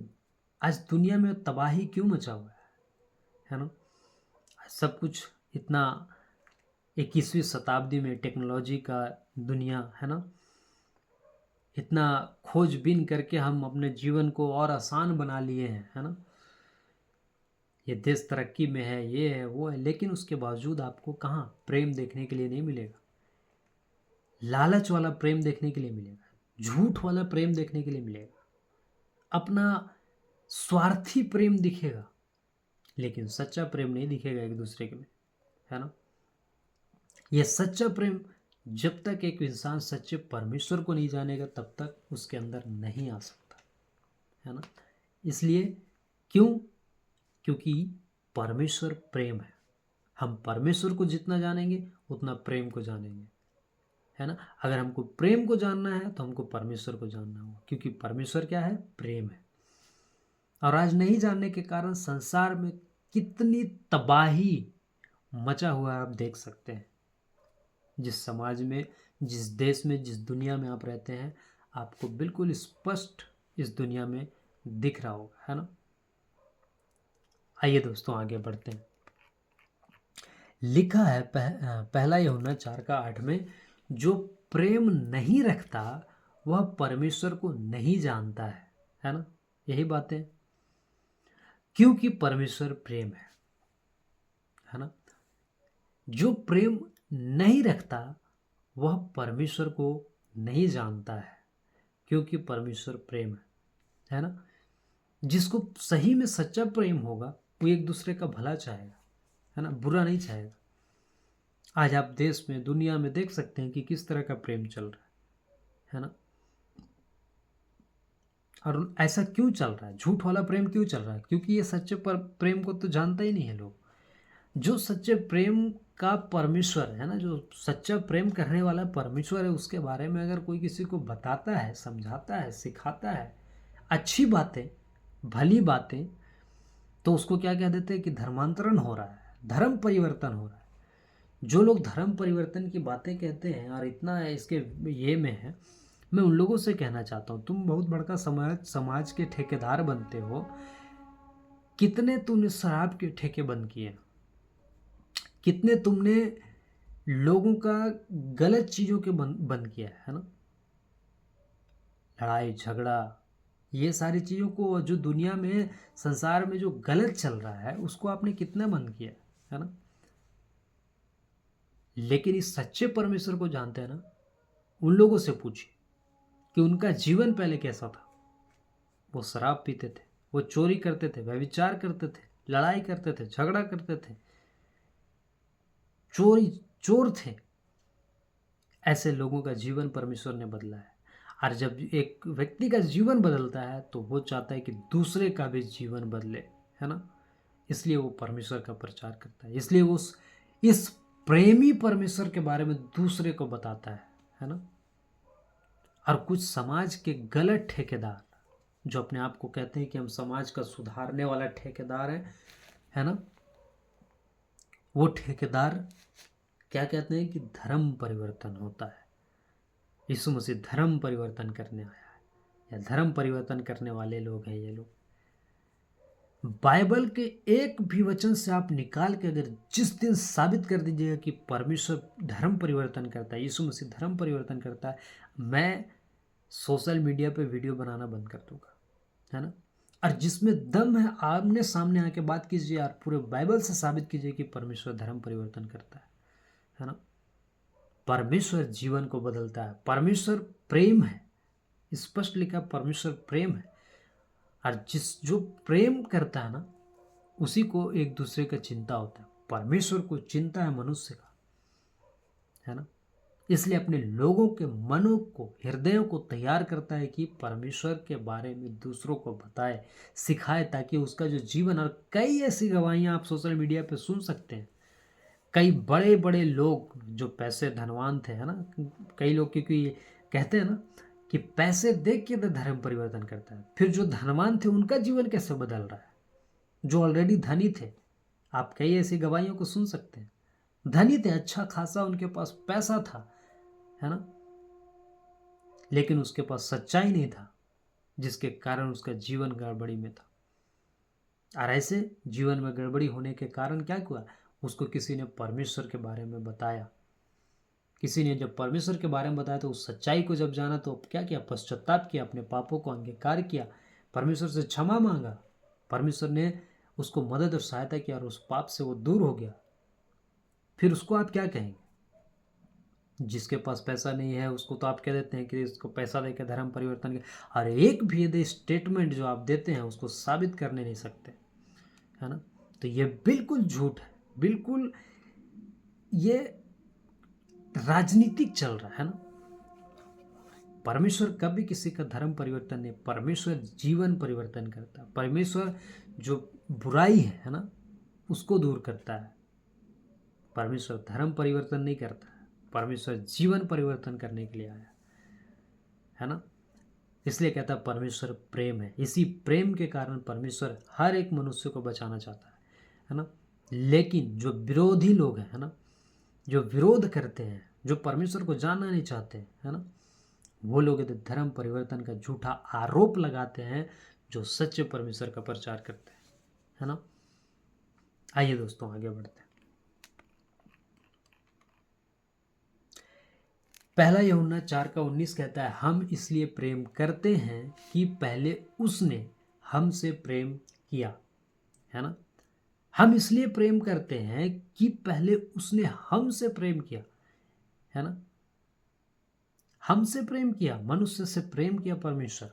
आज दुनिया में तबाही क्यों मचा हुआ है ना। सब कुछ इतना 21वीं शताब्दी में टेक्नोलॉजी का दुनिया, है ना, इतना खोजबीन करके हम अपने जीवन को और आसान बना लिए हैं, है ना। ये देश तरक्की में है, ये है वो है, लेकिन उसके बावजूद आपको कहाँ प्रेम देखने के लिए नहीं मिलेगा। लालच वाला प्रेम देखने के लिए मिलेगा, झूठ वाला प्रेम देखने के लिए मिलेगा, अपना स्वार्थी प्रेम दिखेगा, लेकिन सच्चा प्रेम नहीं दिखेगा एक दूसरे के में, है ना। यह सच्चा प्रेम जब तक एक इंसान सच्चे परमेश्वर को नहीं जानेगा तब तक उसके अंदर नहीं आ सकता, है ना। इसलिए क्यों? क्योंकि परमेश्वर प्रेम है। हम परमेश्वर को जितना जानेंगे उतना प्रेम को जानेंगे, है ना। अगर हमको प्रेम को जानना है तो हमको परमेश्वर को जानना होगा, क्योंकि परमेश्वर क्या है? प्रेम है। और आज नहीं जानने के कारण संसार में कितनी तबाही मचा हुआ है आप देख सकते हैं। जिस समाज में, जिस देश में, जिस दुनिया में आप रहते हैं, आपको बिल्कुल स्पष्ट इस दुनिया में दिख रहा होगा, है ना। आइए दोस्तों आगे बढ़ते हैं। लिखा है पहला यूहन्ना 4:8 में, जो प्रेम नहीं रखता वह परमेश्वर को नहीं जानता है ना। यही बातें, क्योंकि परमेश्वर प्रेम है ना। जो प्रेम नहीं रखता वह परमेश्वर को नहीं जानता है, क्योंकि परमेश्वर प्रेम है ना। जिसको सही में सच्चा प्रेम होगा वो एक दूसरे का भला चाहेगा, है ना, बुरा नहीं चाहेगा। आज आप देश में, दुनिया में देख सकते हैं कि किस तरह का प्रेम चल रहा है ना। और ऐसा क्यों चल रहा है? झूठ वाला प्रेम क्यों चल रहा है? क्योंकि ये सच्चे पर प्रेम को तो जानता ही नहीं है लोग। जो सच्चे प्रेम का परमेश्वर है ना, जो सच्चा प्रेम करने वाला परमेश्वर है, उसके बारे में अगर कोई किसी को बताता है, समझाता है, सिखाता है अच्छी बातें, भली बातें, तो उसको क्या कह देते हैं कि धर्मांतरण हो रहा है, धर्म परिवर्तन हो रहा है। जो लोग धर्म परिवर्तन की बातें कहते हैं और इतना इसके ये में है, मैं उन लोगों से कहना चाहता हूँ, तुम बहुत बड़का समाज के ठेकेदार बनते हो। कितने तुमने शराब के ठेके बंद किए, कितने तुमने लोगों का गलत चीज़ों के बंद किया है ना, लड़ाई झगड़ा, ये सारी चीज़ों को, जो दुनिया में संसार में जो गलत चल रहा है उसको आपने कितना बंद किया है ना। लेकिन इस सच्चे परमेश्वर को जानते हैं ना, उन लोगों से पूछिए कि उनका जीवन पहले कैसा था। वो शराब पीते थे, वो चोरी करते थे, व्यभिचार करते थे, लड़ाई करते थे, झगड़ा करते थे, चोर थे। ऐसे लोगों का जीवन परमेश्वर ने बदला है। और जब एक व्यक्ति का जीवन बदलता है तो वो चाहता है कि दूसरे का भी जीवन बदले, है ना। इसलिए वो परमेश्वर का प्रचार करता है, इसलिए वो इस प्रेमी परमेश्वर के बारे में दूसरे को बताता है ना। और कुछ समाज के गलत ठेकेदार जो अपने आप को कहते हैं कि हम समाज का सुधारने वाला ठेकेदार है ना, वो ठेकेदार क्या कहते हैं कि धर्म परिवर्तन होता है। यीशु मसीह धर्म परिवर्तन करने आया है, या धर्म परिवर्तन करने वाले लोग हैं ये लोग। बाइबल के एक भी वचन से आप निकाल के अगर जिस दिन साबित कर दीजिएगा कि परमेश्वर धर्म परिवर्तन करता है, यीशु मसीह धर्म परिवर्तन करता है, मैं सोशल मीडिया पे वीडियो बनाना बंद कर दूंगा, है ना। और जिसमें दम है आमने सामने आके बात कीजिए और पूरे बाइबल से साबित कीजिए कि परमेश्वर धर्म परिवर्तन करता है ना। परमेश्वर जीवन को बदलता है, परमेश्वर प्रेम है, स्पष्ट लिखा परमेश्वर प्रेम है। और जो प्रेम करता है ना, उसी को एक दूसरे का चिंता होता है। परमेश्वर को चिंता है मनुष्य का, है ना। इसलिए अपने लोगों के मनों को, हृदयों को तैयार करता है कि परमेश्वर के बारे में दूसरों को बताए, सिखाए, ताकि उसका जो जीवन, और कई ऐसी गवाहियां आप सोशल मीडिया पे सुन सकते हैं। कई बड़े बड़े लोग जो पैसे धनवान थे, है ना, कई लोग क्योंकि कहते हैं ना कि पैसे देख के तो धर्म परिवर्तन करता है। फिर जो धनवान थे उनका जीवन कैसे बदल रहा है, जो ऑलरेडी धनी थे। आप कई ऐसी गवाहियों को सुन सकते हैं। धनी थे, अच्छा खासा उनके पास पैसा था, है ना, लेकिन उसके पास सच्चाई नहीं था, जिसके कारण उसका जीवन गड़बड़ी में था। और ऐसे जीवन में गड़बड़ी होने के कारण क्या हुआ, उसको किसी ने परमेश्वर के बारे में बताया। किसी ने जब परमेश्वर के बारे में बताया तो उस सच्चाई को जब जाना तो क्या किया, पश्चाताप किया, अपने पापों को अंगीकार किया, परमेश्वर से क्षमा मांगा। परमेश्वर ने उसको मदद और सहायता किया और उस पाप से वो दूर हो गया। फिर उसको आप क्या कहेंगे? जिसके पास पैसा नहीं है उसको तो आप कह देते हैं कि इसको पैसा देकर धर्म परिवर्तन के, और एक भी यदि स्टेटमेंट जो आप देते हैं उसको साबित करने नहीं सकते, है ना। तो ये बिल्कुल झूठ है, बिल्कुल ये राजनीतिक चल रहा है ना। परमेश्वर कभी किसी का धर्म परिवर्तन नहीं, परमेश्वर जीवन परिवर्तन करता है। परमेश्वर जो बुराई है ना, उसको दूर करता है। परमेश्वर धर्म परिवर्तन नहीं करता है, परमेश्वर जीवन परिवर्तन करने के लिए आया है ना। इसलिए कहता है परमेश्वर प्रेम है। इसी प्रेम के कारण परमेश्वर हर एक मनुष्य को बचाना चाहता है ना। लेकिन जो विरोधी लोग हैं, है ना, जो विरोध करते हैं, जो परमेश्वर को जानना नहीं चाहते, है ना, वो लोग यदि धर्म परिवर्तन का झूठा आरोप लगाते हैं जो सच्चे परमेश्वर का प्रचार करते हैं, है ना। आइए दोस्तों आगे बढ़ते हैं। पहला यूहन्ना 4:19 कहता है, हम इसलिए प्रेम करते हैं कि पहले उसने हमसे प्रेम किया, है ना। हम इसलिए प्रेम करते हैं कि पहले उसने हमसे प्रेम किया, है ना। हमसे प्रेम किया, मनुष्य से प्रेम किया परमेश्वर।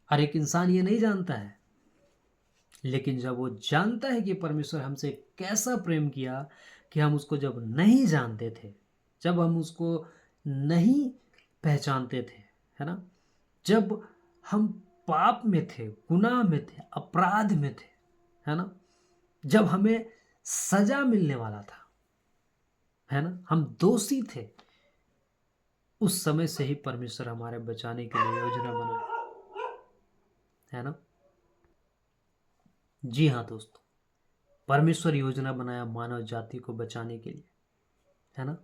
और एक इंसान ये नहीं जानता है, लेकिन जब वो जानता है कि परमेश्वर हमसे कैसा प्रेम किया, कि हम उसको जब नहीं जानते थे, जब हम उसको नहीं पहचानते थे, है ना, जब हम पाप में थे, गुनाह में थे, अपराध में थे, है ना, जब हमें सजा मिलने वाला था, है ना, हम दोषी थे, उस समय से ही परमेश्वर हमारे बचाने के लिए योजना बनाए, है ना। जी हाँ दोस्तों, परमेश्वर योजना बनाया मानव जाति को बचाने के लिए, है ना।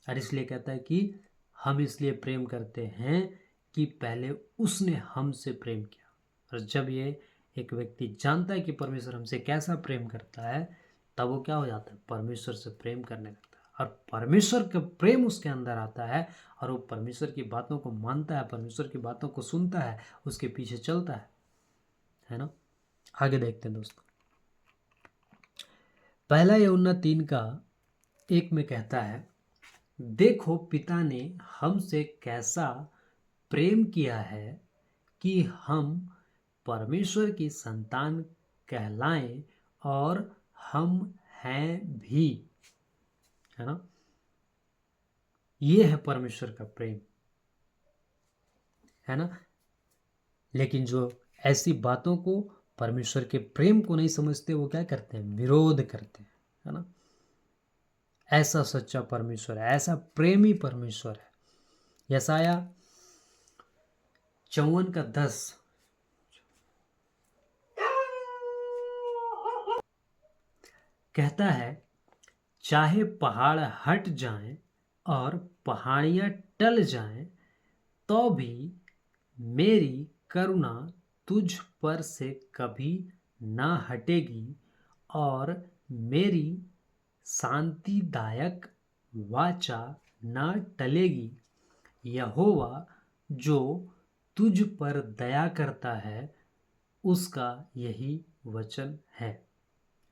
और इसलिए कहता है कि हम इसलिए प्रेम करते हैं कि पहले उसने हमसे प्रेम किया। और जब ये एक व्यक्ति जानता है कि परमेश्वर हमसे कैसा प्रेम करता है, तब वो क्या हो जाता है, परमेश्वर से प्रेम करने लगता है, और परमेश्वर का प्रेम उसके अंदर आता है, और वो परमेश्वर की बातों को मानता है, परमेश्वर की बातों को सुनता है, उसके पीछे चलता है ना। आगे देखते हैं दोस्तों, पहला यूहन्ना 3:1 में कहता है, देखो पिता ने हमसे कैसा प्रेम किया है कि हम परमेश्वर की संतान कहलाएं, और हम हैं भी, है ना। ये है परमेश्वर का प्रेम, है ना। लेकिन जो ऐसी बातों को, परमेश्वर के प्रेम को नहीं समझते, वो क्या करते हैं, विरोध करते हैं, है ना। ऐसा सच्चा परमेश्वर है, ऐसा प्रेमी परमेश्वर है। यशाया 54:10 कहता है, चाहे पहाड़ हट जाएं और पहाड़ियां टल जाएं, तो भी मेरी करुणा तुझ पर से कभी ना हटेगी, और मेरी शांतिदायक वाचा ना टलेगी। यहोवा जो तुझ पर दया करता है, उसका यही वचन है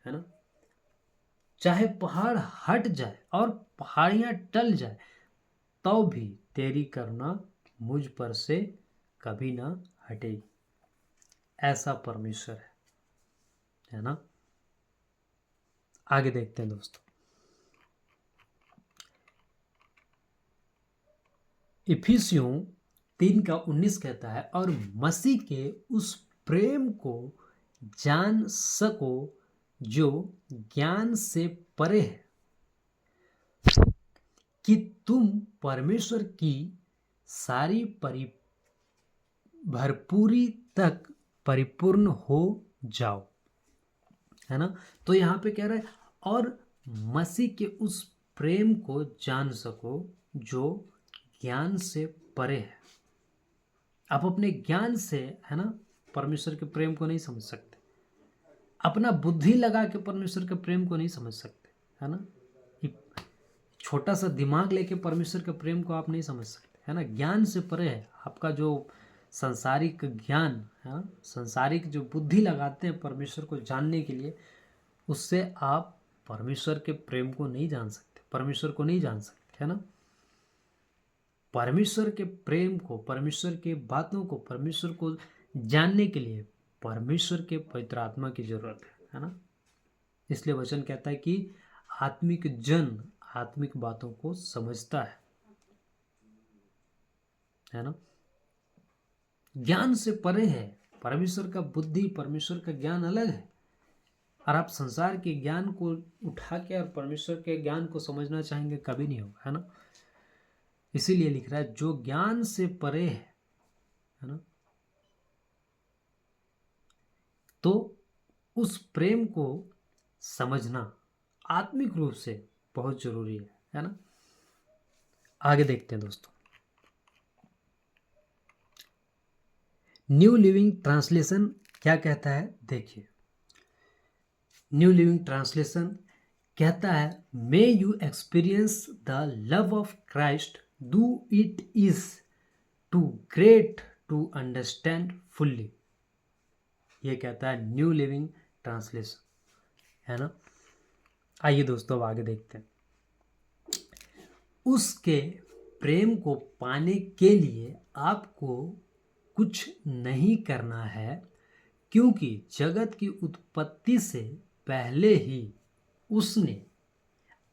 ना। चाहे पहाड़ हट जाए और पहाड़ियां टल जाए, तो भी तेरी करुणा मुझ पर से कभी ना हटेगी। ऐसा परमेश्वर है ना। आगे देखते हैं दोस्तों, इफिसियों 3:19 कहता है, और मसीह के उस प्रेम को जान सको जो ज्ञान से परे है, कि तुम परमेश्वर की सारी भरपूरी तक परिपूर्ण हो जाओ, है ना। तो यहाँ पे कह रहा है, और मसीह के उस प्रेम को जान सको जो ज्ञान से परे है। आप अपने ज्ञान से, है ना, परमेश्वर के प्रेम को नहीं समझ सकते, अपना बुद्धि लगा के परमेश्वर के प्रेम को नहीं समझ सकते, है ना। छोटा सा दिमाग लेके परमेश्वर के प्रेम को आप नहीं समझ सकते, है ना। ज्ञान से परे है आपका जो सांसारिक ज्ञान है, सांसारिक जो बुद्धि लगाते हैं परमेश्वर को जानने के लिए, उससे आप परमेश्वर के प्रेम को नहीं जान सकते, परमेश्वर को नहीं जान सकते, है ना। परमेश्वर के प्रेम को, परमेश्वर के बातों को, परमेश्वर को जानने के लिए परमेश्वर के पवित्र आत्मा की जरूरत है ना। इसलिए वचन कहता है कि आत्मिक जन आत्मिक बातों को समझता है ना। ज्ञान से परे है, परमेश्वर का बुद्धि, परमेश्वर का ज्ञान अलग है। और आप संसार के ज्ञान को उठा के और परमेश्वर के ज्ञान को समझना चाहेंगे, कभी नहीं होगा, है ना। इसीलिए लिख रहा है, जो ज्ञान से परे है ना, तो उस प्रेम को समझना आत्मिक रूप से बहुत जरूरी है ना। आगे देखते हैं दोस्तों, न्यू लिविंग ट्रांसलेशन क्या कहता है, देखिए। न्यू लिविंग ट्रांसलेशन कहता है, may you experience the love of Christ, do it is too great to understand fully. ये कहता है न्यू लिविंग ट्रांसलेशन, है ना। आइए दोस्तों, अब आगे देखते हैं। उसके प्रेम को पाने के लिए आपको कुछ नहीं करना है, क्योंकि जगत की उत्पत्ति से पहले ही उसने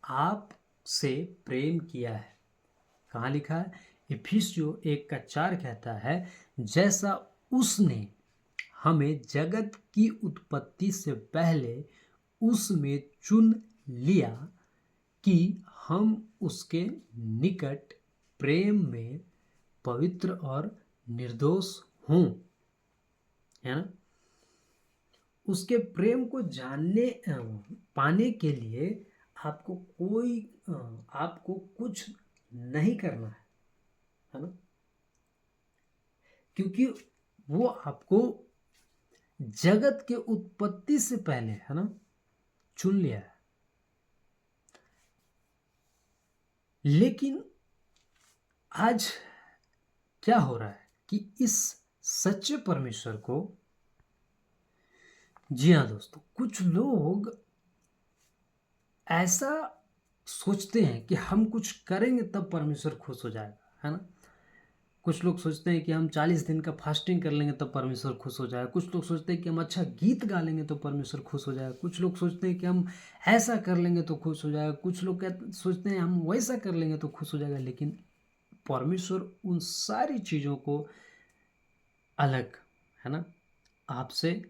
आपसे प्रेम किया है। कहाँ लिखा है, इफिसियों 1:4 कहता है, जैसा उसने हमें जगत की उत्पत्ति से पहले उसमें चुन लिया कि हम उसके निकट प्रेम में पवित्र और निर्दोष हों, है ना। उसके प्रेम को जानने पाने के लिए आपको कुछ नहीं करना है ना, क्योंकि वो आपको जगत के उत्पत्ति से पहले, है ना, चुन लिया है। लेकिन आज क्या हो रहा है कि इस सच्चे परमेश्वर को, जी हाँ दोस्तों, कुछ लोग ऐसा सोचते हैं कि हम कुछ करेंगे तब परमेश्वर खुश हो जाएगा, है ना। कुछ लोग सोचते हैं कि हम 40 दिन का फास्टिंग कर लेंगे तब परमेश्वर खुश हो जाएगा। कुछ लोग सोचते हैं कि हम अच्छा गीत गा लेंगे तो परमेश्वर खुश हो जाएगा। कुछ लोग सोचते हैं कि हम ऐसा कर लेंगे तो खुश हो जाएगा। कुछ लोग सोचते हैं हम वैसा कर लेंगे तो खुश हो जाएगा। लेकिन परमेश्वर उन सारी चीज़ों को अलग, है ना, आपसे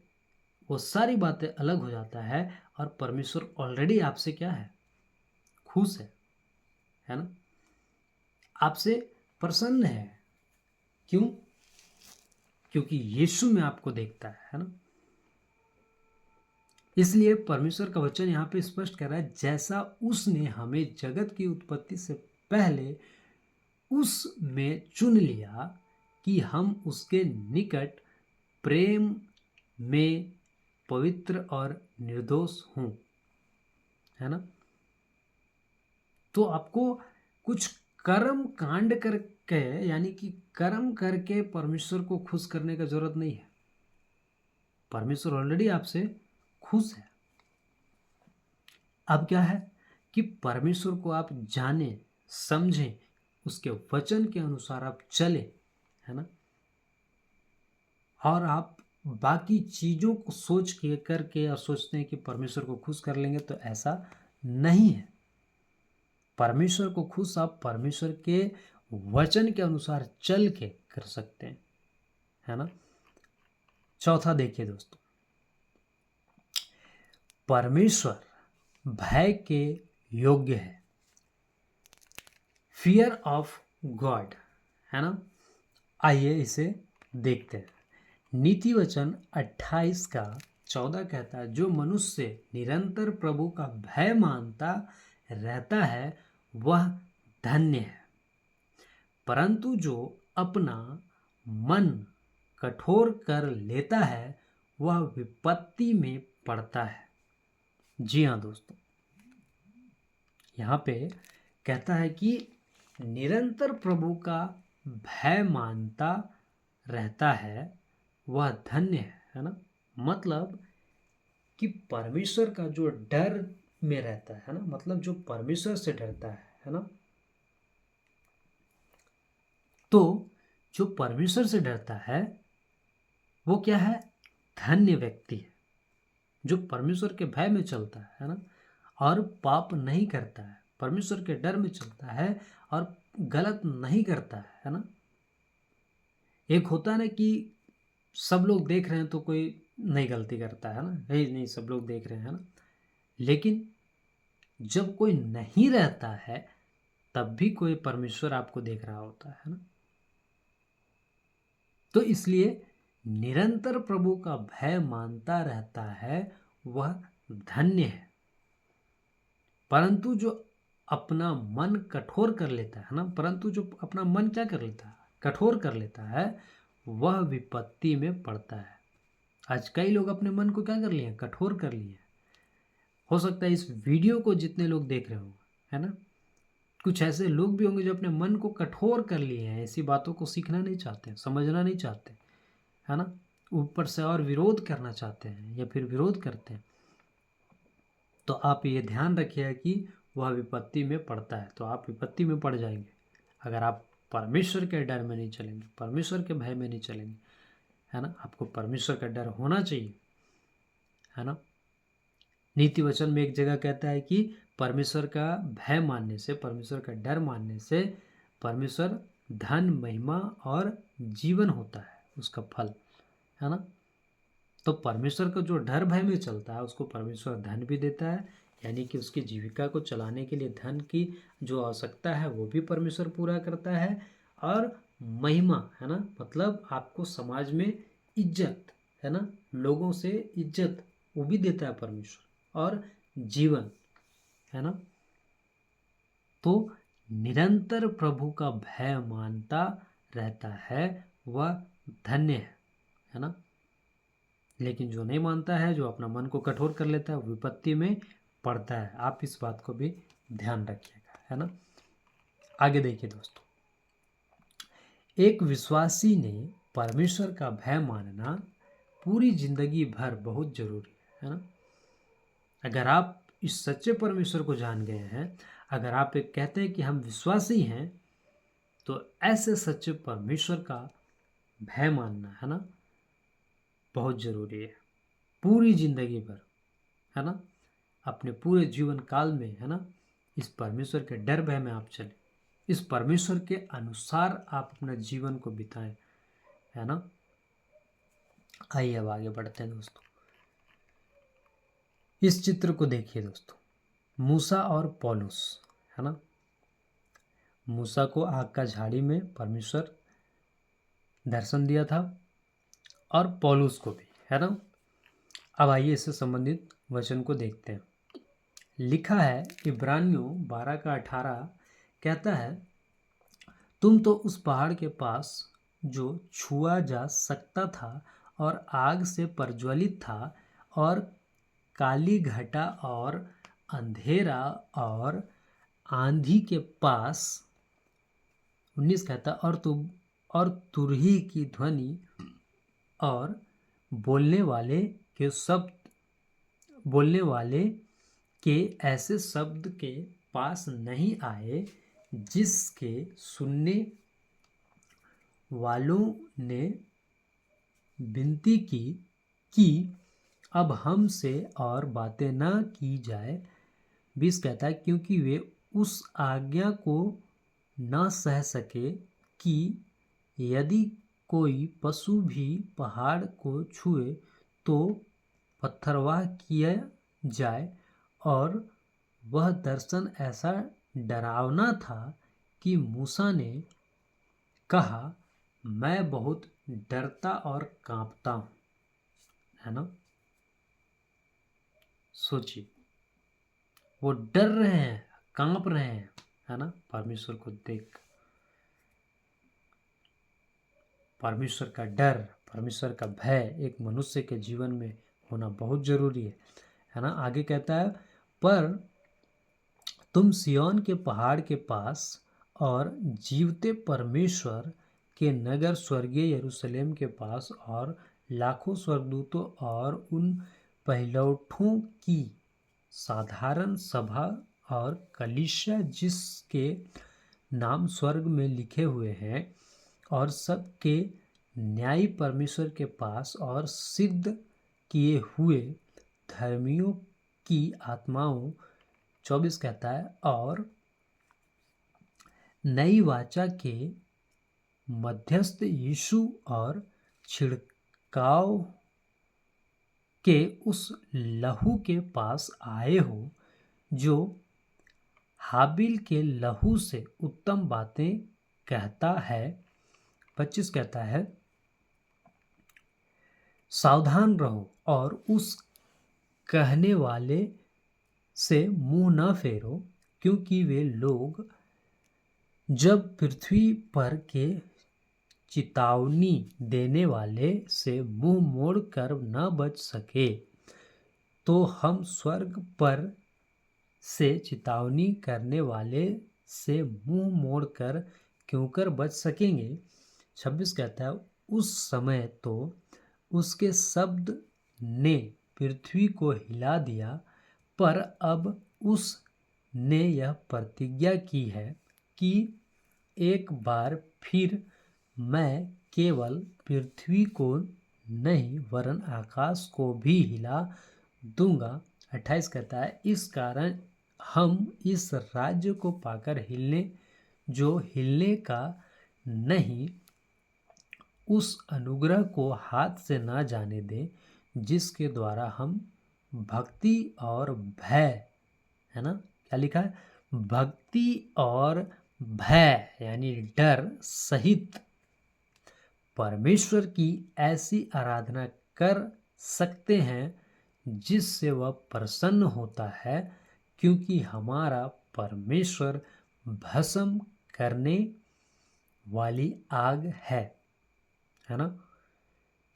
वो सारी बातें अलग हो जाता है और परमेश्वर ऑलरेडी आपसे क्या है, खुश है ना, आपसे प्रसन्न है। क्यों? क्योंकि यीशु में आपको देखता है ना। इसलिए परमेश्वर का वचन यहाँ पे स्पष्ट कर रहा है, जैसा उसने हमें जगत की उत्पत्ति से पहले उसमें चुन लिया कि हम उसके निकट प्रेम में पवित्र और निर्दोष हों, है ना। तो आपको कुछ कर्म कांड करके, यानी कि कर्म करके परमेश्वर को खुश करने का जरूरत नहीं है। परमेश्वर ऑलरेडी आपसे खुश है। अब क्या है कि परमेश्वर को आप जाने, समझें, उसके वचन के अनुसार आप चले, है ना। और आप बाकी चीज़ों को सोच के करके और सोचते हैं कि परमेश्वर को खुश कर लेंगे, तो ऐसा नहीं है। परमेश्वर को खुश आप परमेश्वर के वचन के अनुसार चल के कर सकते हैं, है ना। चौथा देखिए दोस्तों, परमेश्वर भय के योग्य है, फियर ऑफ गॉड, है ना। आइए इसे देखते हैं। नीति वचन 28 का 14 कहता है, जो मनुष्य निरंतर प्रभु का भय मानता रहता है वह धन्य है, परंतु जो अपना मन कठोर कर लेता है वह विपत्ति में पड़ता है। जी हाँ दोस्तों, यहाँ पे कहता है कि निरंतर प्रभु का भय मानता रहता है वह धन्य है ना। मतलब कि परमेश्वर का जो डर में रहता है ना, मतलब जो परमेश्वर से डरता है ना, तो जो परमेश्वर से डरता है वो क्या है, धन्य व्यक्ति है। जो परमेश्वर के भय में चलता है ना, और पाप नहीं करता है, परमेश्वर के डर में चलता है और गलत नहीं करता है ना। एक होता है ना कि सब लोग देख रहे हैं तो कोई नहीं गलती करता है ना, नहीं सब लोग देख रहे हैं ना, लेकिन जब कोई नहीं रहता है तब भी कोई परमेश्वर आपको देख रहा होता है ना। तो इसलिए निरंतर प्रभु का भय मानता रहता है वह धन्य है, परंतु जो अपना मन कठोर कर लेता है ना, परंतु जो अपना मन क्या कर लेता है, कठोर कर लेता है, वह विपत्ति में पड़ता है। आज कई लोग अपने मन को क्या कर लिए, कठोर कर लिए। हो सकता है इस वीडियो को जितने लोग देख रहे होंगे, है ना, कुछ ऐसे लोग भी होंगे जो अपने मन को कठोर कर लिए हैं, ऐसी बातों को सीखना नहीं चाहते, समझना नहीं चाहते, है ना, ऊपर से और विरोध करना चाहते हैं या फिर विरोध करते हैं। तो आप ये ध्यान रखिए कि वह विपत्ति में पड़ता है, तो आप विपत्ति में पड़ जाएंगे अगर आप परमेश्वर के डर में नहीं चलेंगे, परमेश्वर के भय में नहीं चलेंगे, है ना। आपको परमेश्वर का डर होना चाहिए, है ना। नीति वचन में एक जगह कहता है कि परमेश्वर का भय मानने से, परमेश्वर का डर मानने से परमेश्वर धन, महिमा और जीवन होता है, उसका फल, है ना। तो परमेश्वर का जो डर भय में चलता है उसको परमेश्वर धन भी देता है, यानी कि उसकी जीविका को चलाने के लिए धन की जो आवश्यकता है वो भी परमेश्वर पूरा करता है। और महिमा, है ना, मतलब आपको समाज में इज्जत, है ना, लोगों से इज्जत वो भी देता है परमेश्वर। और जीवन, है ना, तो निरंतर प्रभु का भय मानता रहता है वह धन्य है ना। लेकिन जो नहीं मानता है, जो अपना मन को कठोर कर लेता है, विपत्ति में पड़ता है। आप इस बात को भी ध्यान रखिएगा, है ना। आगे देखिए दोस्तों, एक विश्वासी ने परमेश्वर का भय मानना पूरी जिंदगी भर बहुत जरूरी है ना। अगर आप इस सच्चे परमेश्वर को जान गए हैं, अगर आप एक कहते हैं कि हम विश्वासी हैं, तो ऐसे सच्चे परमेश्वर का भय मानना, है ना, बहुत जरूरी है पूरी जिंदगी भर, है ना। अपने पूरे जीवन काल में, है ना, इस परमेश्वर के डर भय में आप चलें, इस परमेश्वर के अनुसार आप अपना जीवन को बिताएं, है ना। आइए अब आगे बढ़ते हैं दोस्तों। इस चित्र को देखिए दोस्तों, मूसा और पौलुस, है ना। मूसा को आग का झाड़ी में परमेश्वर दर्शन दिया था, और पौलुस को भी, है ना। अब आइए इससे संबंधित वचन को देखते हैं। लिखा है इब्रानियों 12 का 18 कहता है, तुम तो उस पहाड़ के पास जो छुआ जा सकता था और आग से प्रज्वलित था, और काली घटा और अंधेरा और आंधी के पास, 19 कहता, और तुरही की ध्वनि और बोलने वाले के शब्द, बोलने वाले के ऐसे शब्द के पास नहीं आए, जिसके सुनने वालों ने विनती की कि अब हमसे और बातें न की जाए। 20 कहता है, क्योंकि वे उस आज्ञा को न सह सके कि यदि कोई पशु भी पहाड़ को छुए तो पत्थरवाह किया जाए। और वह दर्शन ऐसा डरावना था कि मूसा ने कहा, मैं बहुत डरता और कांपता हूँ, है ना। सोचिए, वो डर रहे हैं, कांप रहे हैं, है ना, परमेश्वर को देख। परमेश्वर का डर, परमेश्वर का भय एक मनुष्य के जीवन में होना बहुत जरूरी है ना। आगे कहता है, पर तुम सिय्योन के पहाड़ के पास और जीवते परमेश्वर के नगर स्वर्गीय यरूशलेम के पास और लाखों स्वर्गदूतों और उन पहिलौठों की साधारण सभा और कलीसिया जिसके नाम स्वर्ग में लिखे हुए हैं, और सबके न्यायी परमेश्वर के पास और सिद्ध किए हुए धर्मियों की आत्माओं, 24 कहता है, और नई वाचा के मध्यस्थ यीशु और छिड़काव के उस लहू के पास आए हो जो हाबिल के लहू से उत्तम बातें कहता है। 25 कहता है, सावधान रहो और उस कहने वाले से मुंह न फेरो, क्योंकि वे लोग जब पृथ्वी पर के चेतावनी देने वाले से मुंह मोड़ कर न बच सके, तो हम स्वर्ग पर से चेतावनी करने वाले से मुंह मोड़ कर क्यों कर बच सकेंगे। 26 कहता है, उस समय तो उसके शब्द ने पृथ्वी को हिला दिया, पर अब उसने यह प्रतिज्ञा की है कि एक बार फिर मैं केवल पृथ्वी को नहीं वरन आकाश को भी हिला दूंगा। 28 कहता है, इस कारण हम इस राज्य को पाकर हिलने, जो हिलने का नहीं, उस अनुग्रह को हाथ से ना जाने दें जिसके द्वारा हम भक्ति और भय, है ना, क्या लिखा है, भक्ति और भय यानी डर सहित परमेश्वर की ऐसी आराधना कर सकते हैं जिससे वह प्रसन्न होता है, क्योंकि हमारा परमेश्वर भस्म करने वाली आग है ना।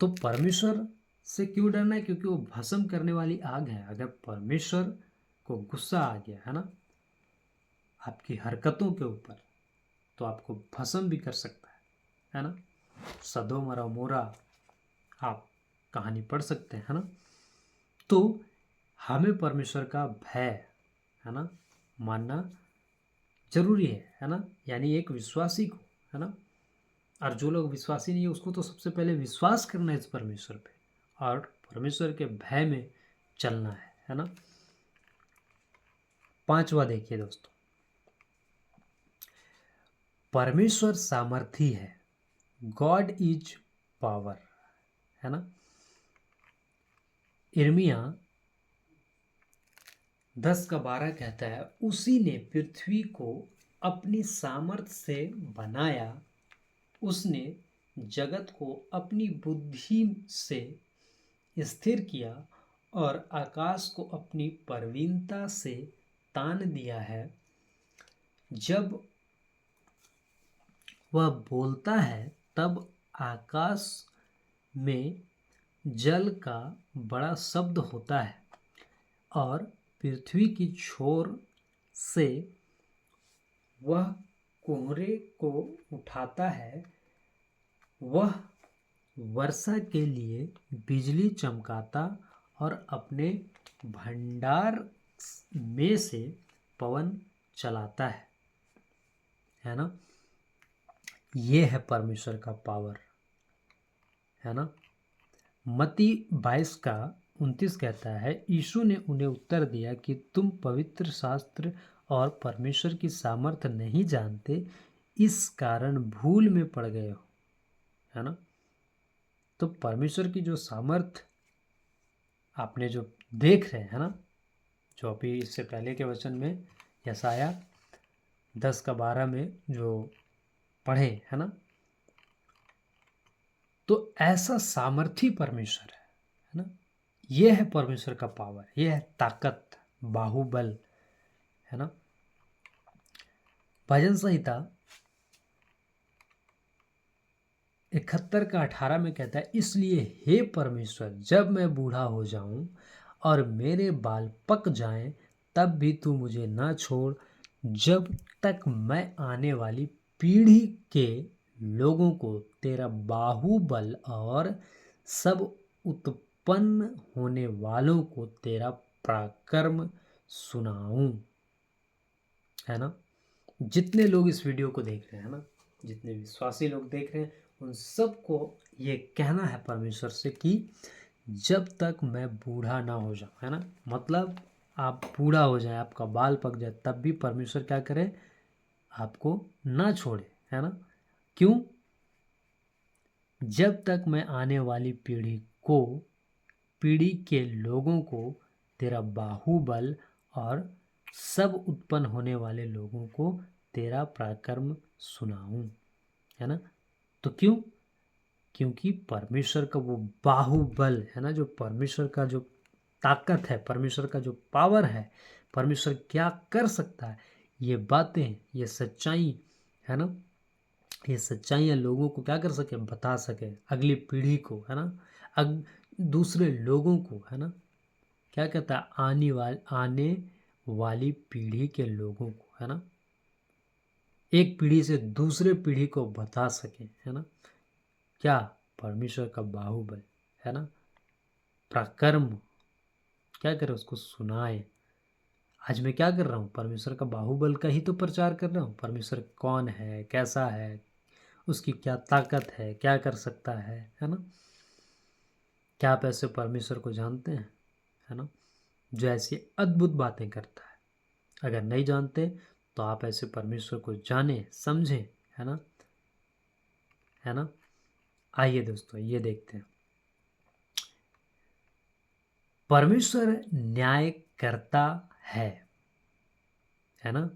तो परमेश्वर से क्यों डरना है? क्योंकि वो भस्म करने वाली आग है। अगर परमेश्वर को गुस्सा आ गया, है ना, आपकी हरकतों के ऊपर, तो आपको भस्म भी कर सकता है ना। सदोम और अमोरा आप कहानी पढ़ सकते हैं, है ना। तो हमें परमेश्वर का भय, है ना, मानना जरूरी है ना, यानी एक विश्वासी को, है ना। और जो लोग विश्वासी नहीं है उसको तो सबसे पहले विश्वास करना है इस परमेश्वर पे और परमेश्वर के भय में चलना है ना। 5वां देखिए दोस्तों, परमेश्वर सामर्थी है, गॉड इज पावर, है ना। इर्मिया 10:12 कहता है, उसी ने पृथ्वी को अपनी सामर्थ से बनाया, उसने जगत को अपनी बुद्धि से स्थिर किया और आकाश को अपनी प्रवीणता से तान दिया है। जब वह बोलता है तब आकाश में जल का बड़ा शब्द होता है और पृथ्वी की छोर से वह कोहरे को उठाता है। वह वर्षा के लिए बिजली चमकाता और अपने भंडार में से पवन चलाता है ना। ये है परमेश्वर का पावर, है ना। मत्ती 22:29 कहता है, यीशु ने उन्हें उत्तर दिया कि तुम पवित्र शास्त्र और परमेश्वर की सामर्थ्य नहीं जानते, इस कारण भूल में पड़ गए हो, है ना। तो परमेश्वर की जो सामर्थ आपने जो देख रहे हैं ना, जो अभी इससे पहले के वचन में यशाया 10:12 में जो पढ़े, है ना, तो ऐसा सामर्थी परमेश्वर है ना। यह है परमेश्वर का पावर, यह है ताकत, बाहुबल, है ना। भजन संहिता 71:18 में कहता है, इसलिए हे परमेश्वर, जब मैं बूढ़ा हो जाऊं और मेरे बाल पक जाएं, तब भी तू मुझे ना छोड़, जब तक मैं आने वाली पीढ़ी के लोगों को तेरा बाहुबल और सब उत्पन्न होने वालों को तेरा पराक्रम सुनाऊं, है ना। जितने लोग इस वीडियो को देख रहे हैं ना, जितने विश्वासी लोग देख रहे हैं, उन सबको ये कहना है परमेश्वर से कि जब तक मैं बूढ़ा ना हो जाऊं, है ना, मतलब आप बूढ़ा हो जाए, आपका बाल पक जाए, तब भी परमेश्वर क्या करे, आपको ना छोड़े, है ना। क्यों? जब तक मैं आने वाली पीढ़ी के लोगों को तेरा बाहुबल और सब उत्पन्न होने वाले लोगों को तेरा पराक्रम सुनाऊं, है ना। तो क्यों? क्योंकि परमेश्वर का वो बाहुबल है ना, जो परमेश्वर का जो ताकत है, परमेश्वर का जो पावर है, परमेश्वर क्या कर सकता है, ये बातें, ये सच्चाई, है ना, ये सच्चाइयाँ लोगों को क्या कर सके, बता सके, अगली पीढ़ी को, है ना, दूसरे लोगों को, है ना, क्या कहता है, आने वाली पीढ़ी के लोगों को, है ना, एक पीढ़ी से दूसरे पीढ़ी को बता सके, है ना, क्या, परमेश्वर का बाहुबल, है ना, पराक्रम, क्या करे, उसको सुनाए। आज मैं क्या कर रहा हूँ, परमेश्वर का बाहुबल का ही तो प्रचार कर रहा हूँ। परमेश्वर कौन है, कैसा है, उसकी क्या ताकत है, क्या कर सकता है ना। क्या आप ऐसे परमेश्वर को जानते हैं, है ना, जो ऐसी अद्भुत बातें करता है। अगर नहीं जानते तो आप ऐसे परमेश्वर को जाने, समझें, है ना, है ना। आइए दोस्तों, ये देखते हैं परमेश्वर न्याय करता है ना।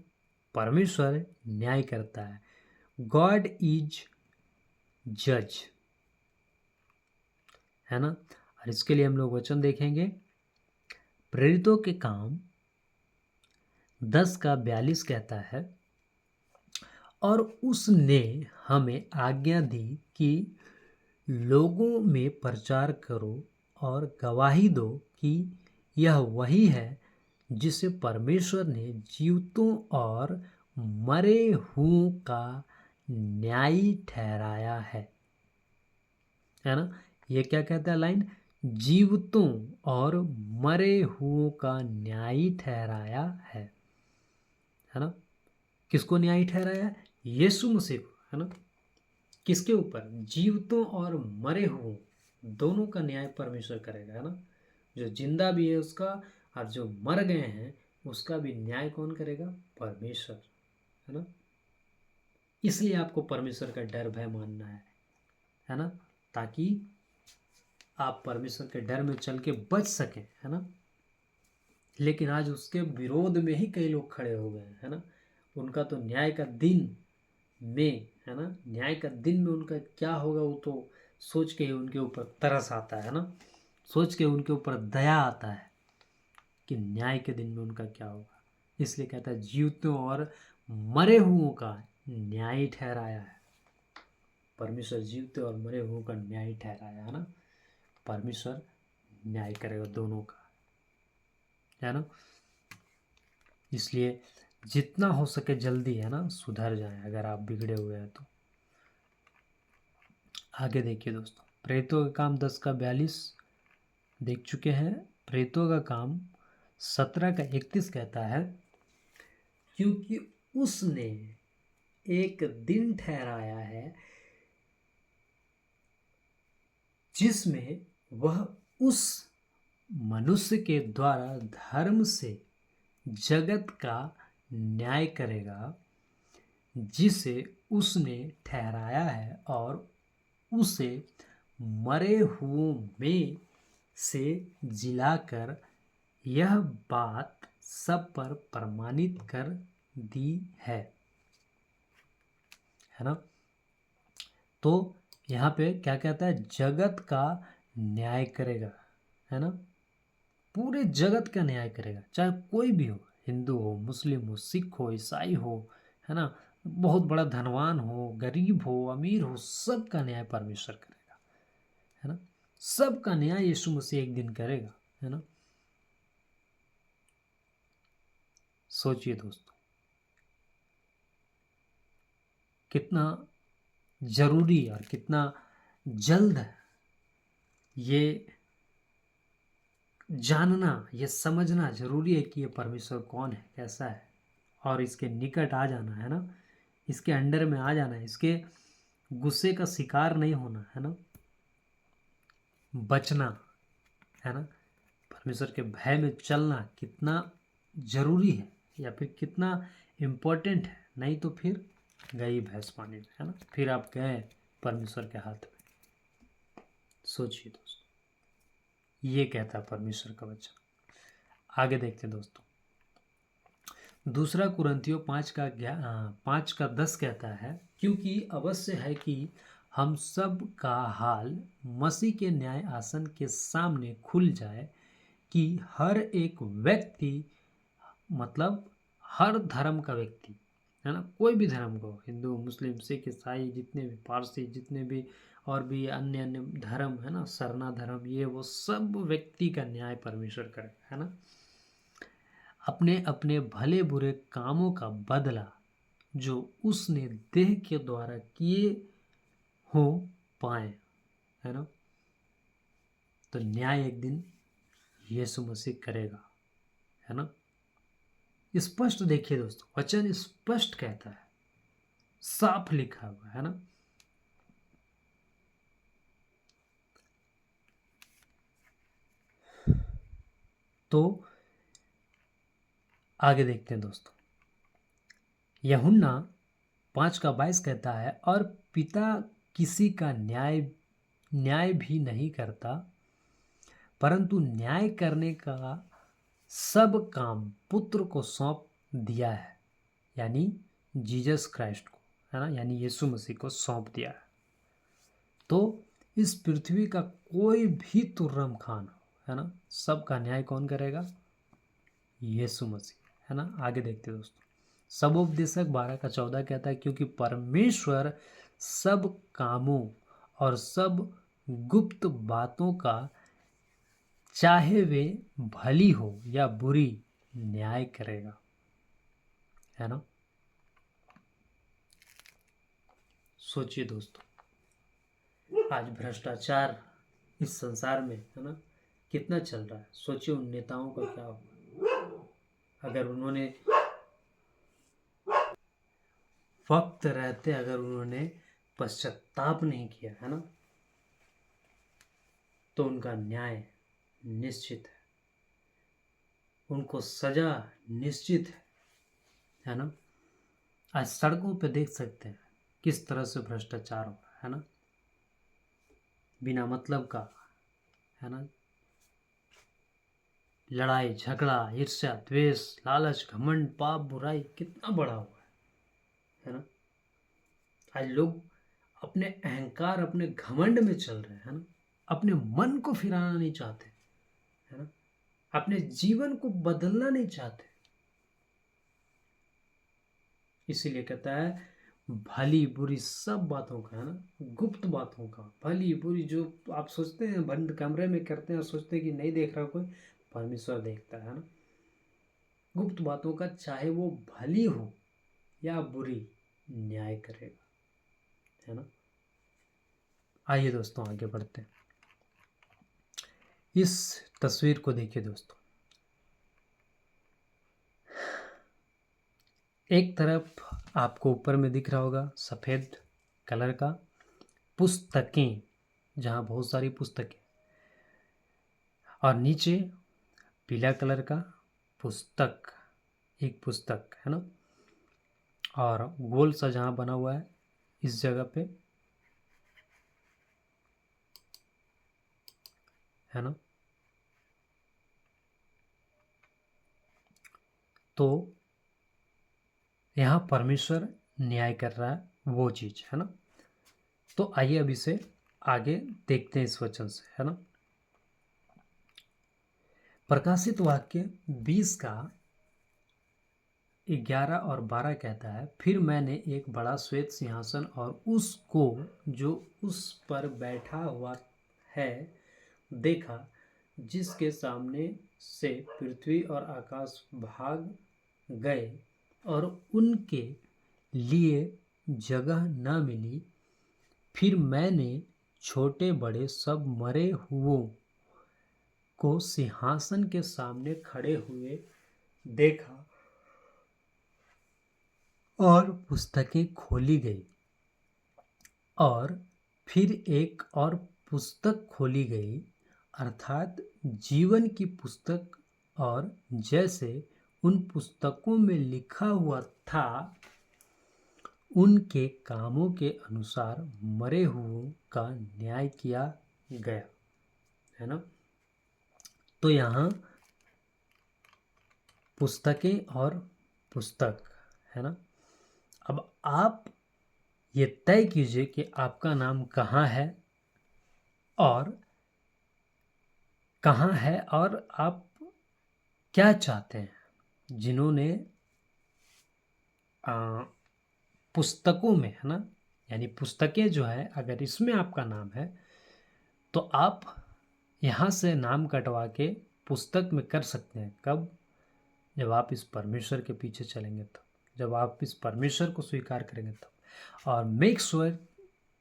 परमेश्वर न्याय करता है। गॉड इज जज, है ना। और इसके लिए हम लोग वचन देखेंगे, प्रेरितों के काम 10:42 कहता है, और उसने हमें आज्ञा दी कि लोगों में प्रचार करो और गवाही दो कि यह वही है जिसे परमेश्वर ने जीवितों और मरे हुओं का न्यायी ठहराया है ना। ये क्या कहता है लाइन, जीवितों और मरे हुओं का न्यायी ठहराया है ना। किसको न्यायी ठहराया है? यीशु मसीह को, है ना। किसके ऊपर? जीवितों और मरे हुओं दोनों का न्याय परमेश्वर करेगा, है ना। जो जिंदा भी है उसका, और जो मर गए हैं उसका भी न्याय कौन करेगा? परमेश्वर, है ना। इसलिए आपको परमेश्वर का डर भय मानना है ना, ताकि आप परमेश्वर के डर में चल के बच सकें, है ना। लेकिन आज उसके विरोध में ही कई लोग खड़े हो गए, है ना। उनका तो न्याय का दिन में, है ना, न्याय का दिन में उनका क्या होगा वो तो सोच के ही उनके ऊपर तरस आता है ना, सोच के उनके ऊपर दया आता है कि न्याय के दिन में उनका क्या होगा। इसलिए कहता है जीवितों और मरे हुओं का न्याय ठहराया है। परमेश्वर जीवितों और मरे हुओं का न्याय ठहराया है ना। परमेश्वर न्याय करेगा दोनों का, है ना। इसलिए जितना हो सके जल्दी, है ना, सुधर जाए अगर आप बिगड़े हुए हैं तो। आगे देखिए दोस्तों, प्रेरितों का काम 10:42 देख चुके हैं। प्रेरितों का काम 17:31 कहता है, क्योंकि उसने एक दिन ठहराया है जिसमें वह उस मनुष्य के द्वारा धर्म से जगत का न्याय करेगा जिसे उसने ठहराया है, और उसे मरे हुओं में से जिलाकर यह बात सब पर प्रमाणित कर दी है ना। तो यहाँ पे क्या कहता है? जगत का न्याय करेगा, है ना। पूरे जगत का न्याय करेगा, चाहे कोई भी हो, हिंदू हो, मुस्लिम हो, सिख हो, ईसाई हो, है ना, बहुत बड़ा धनवान हो, गरीब हो, अमीर हो, सबका न्याय परमेश्वर करेगा, है ना। सबका न्याय यीशु मसीह एक दिन करेगा, है ना। सोचिए दोस्तों, कितना जरूरी और कितना जल्द ये जानना, ये समझना जरूरी है कि ये परमेश्वर कौन है, कैसा है, और इसके निकट आ जाना, है ना। इसके अंडर में आ जाना है, इसके गुस्से का शिकार नहीं होना, है ना, बचना, है ना। परमेश्वर के भय में चलना कितना जरूरी है, या फिर कितना इम्पोर्टेंट है। नहीं तो फिर गई भैंस पानी में, है ना, फिर आप गए परमेश्वर के हाथ में। सोचिए दोस्तों, ये कहता है परमेश्वर का वचन। आगे देखते हैं दोस्तों, दूसरा कुरिन्थियों 5:10 कहता है, क्योंकि अवश्य है कि हम सब का हाल मसीह के न्याय आसन के सामने खुल जाए, कि हर एक व्यक्ति, मतलब हर धर्म का व्यक्ति, है ना, कोई भी धर्म को, हिंदू, मुस्लिम, सिख, ईसाई, जितने भी, पारसी, जितने भी और भी अन्य अन्य धर्म, है ना, सरना धर्म, ये वो सब व्यक्ति का न्याय परमेश्वर करे, है ना। अपने अपने भले बुरे कामों का बदला जो उसने देह के द्वारा किए हो पाए, है ना। तो न्याय एक दिन यीशु मसीह करेगा, है ना। स्पष्ट देखिए दोस्तों, वचन स्पष्ट कहता है, साफ लिखा हुआ है ना। तो आगे देखते हैं दोस्तों, यूहन्ना 5:22 कहता है, और पिता किसी का न्याय भी नहीं करता, परंतु न्याय करने का सब काम पुत्र को सौंप दिया है, यानी जीसस क्राइस्ट को, है ना, यानी यीशु मसीह को सौंप दिया है। तो इस पृथ्वी का कोई भी तुर्रम खान, है ना, सबका न्याय कौन करेगा? यीशु मसीह, है ना। आगे देखते हैं दोस्तों, सबोपदेशक 12:14 कहता है, क्योंकि परमेश्वर सब कामों और सब गुप्त बातों का, चाहे वे भली हो या बुरी, न्याय करेगा, है ना। सोचिए दोस्तों, आज भ्रष्टाचार इस संसार में, है ना, कितना चल रहा है। सोचिए उन नेताओं का क्या होगा अगर उन्होंने वक्त रहते, अगर उन्होंने पश्चाताप नहीं किया, है ना, तो उनका न्याय निश्चित है, उनको सजा निश्चित है ना। आज सड़कों पे देख सकते हैं किस तरह से भ्रष्टाचार हो रहा है ना, बिना मतलब का, है ना, लड़ाई झगड़ा, ईर्ष्या, द्वेष, लालच, घमंड, पाप, बुराई कितना बढ़ा हुआ है ना। आज लोग अपने अहंकार, अपने घमंड में चल रहे हैं, है ना, अपने मन को फिराना नहीं चाहते, है ना, अपने जीवन को बदलना नहीं चाहते। इसीलिए कहता है भली बुरी सब बातों का, है ना, गुप्त बातों का, भली बुरी जो आप सोचते हैं बंद कमरे में करते हैं और सोचते हैं कि नहीं देख रहा कोई, परमेश्वर देखता है ना। गुप्त बातों का, चाहे वो भली हो या बुरी, न्याय करेगा, है ना। आइए दोस्तों आगे बढ़ते हैं। इस तस्वीर को देखिए दोस्तों, एक तरफ आपको ऊपर में दिख रहा होगा सफ़ेद कलर का पुस्तकें, जहाँ बहुत सारी पुस्तकें, और नीचे पीला कलर का पुस्तक, एक पुस्तक, है ना, और गोल सा जहाँ बना हुआ है इस जगह पे, है ना। तो यहाँ परमेश्वर न्याय कर रहा है, वो चीज़, है ना। तो आइए अब इसे आगे देखते हैं इस वचन से, है ना। प्रकाशित वाक्य 20 का 11 और 12 कहता है, फिर मैंने एक बड़ा श्वेत सिंहासन और उसको जो उस पर बैठा हुआ है देखा, जिसके सामने से पृथ्वी और आकाश भाग गए और उनके लिए जगह न मिली। फिर मैंने छोटे बड़े सब मरे हुओं को सिंहासन के सामने खड़े हुए देखा, और पुस्तकें खोली गई, और फिर एक और पुस्तक खोली गई, अर्थात जीवन की पुस्तक, और जैसे उन पुस्तकों में लिखा हुआ था उनके कामों के अनुसार मरे हुओं का न्याय किया गया, है ना। तो यहाँ पुस्तकें और पुस्तक, है ना। अब आप ये तय कीजिए कि आपका नाम कहाँ है, और कहाँ है, और आप क्या चाहते हैं। जिन्होंने पुस्तकों में, है ना, यानी पुस्तकें जो है, अगर इसमें आपका नाम है तो आप यहाँ से नाम कटवा के पुस्तक में कर सकते हैं। कब? जब आप इस परमेश्वर के पीछे चलेंगे तब, जब आप इस परमेश्वर को स्वीकार करेंगे तब। और मेक श्योर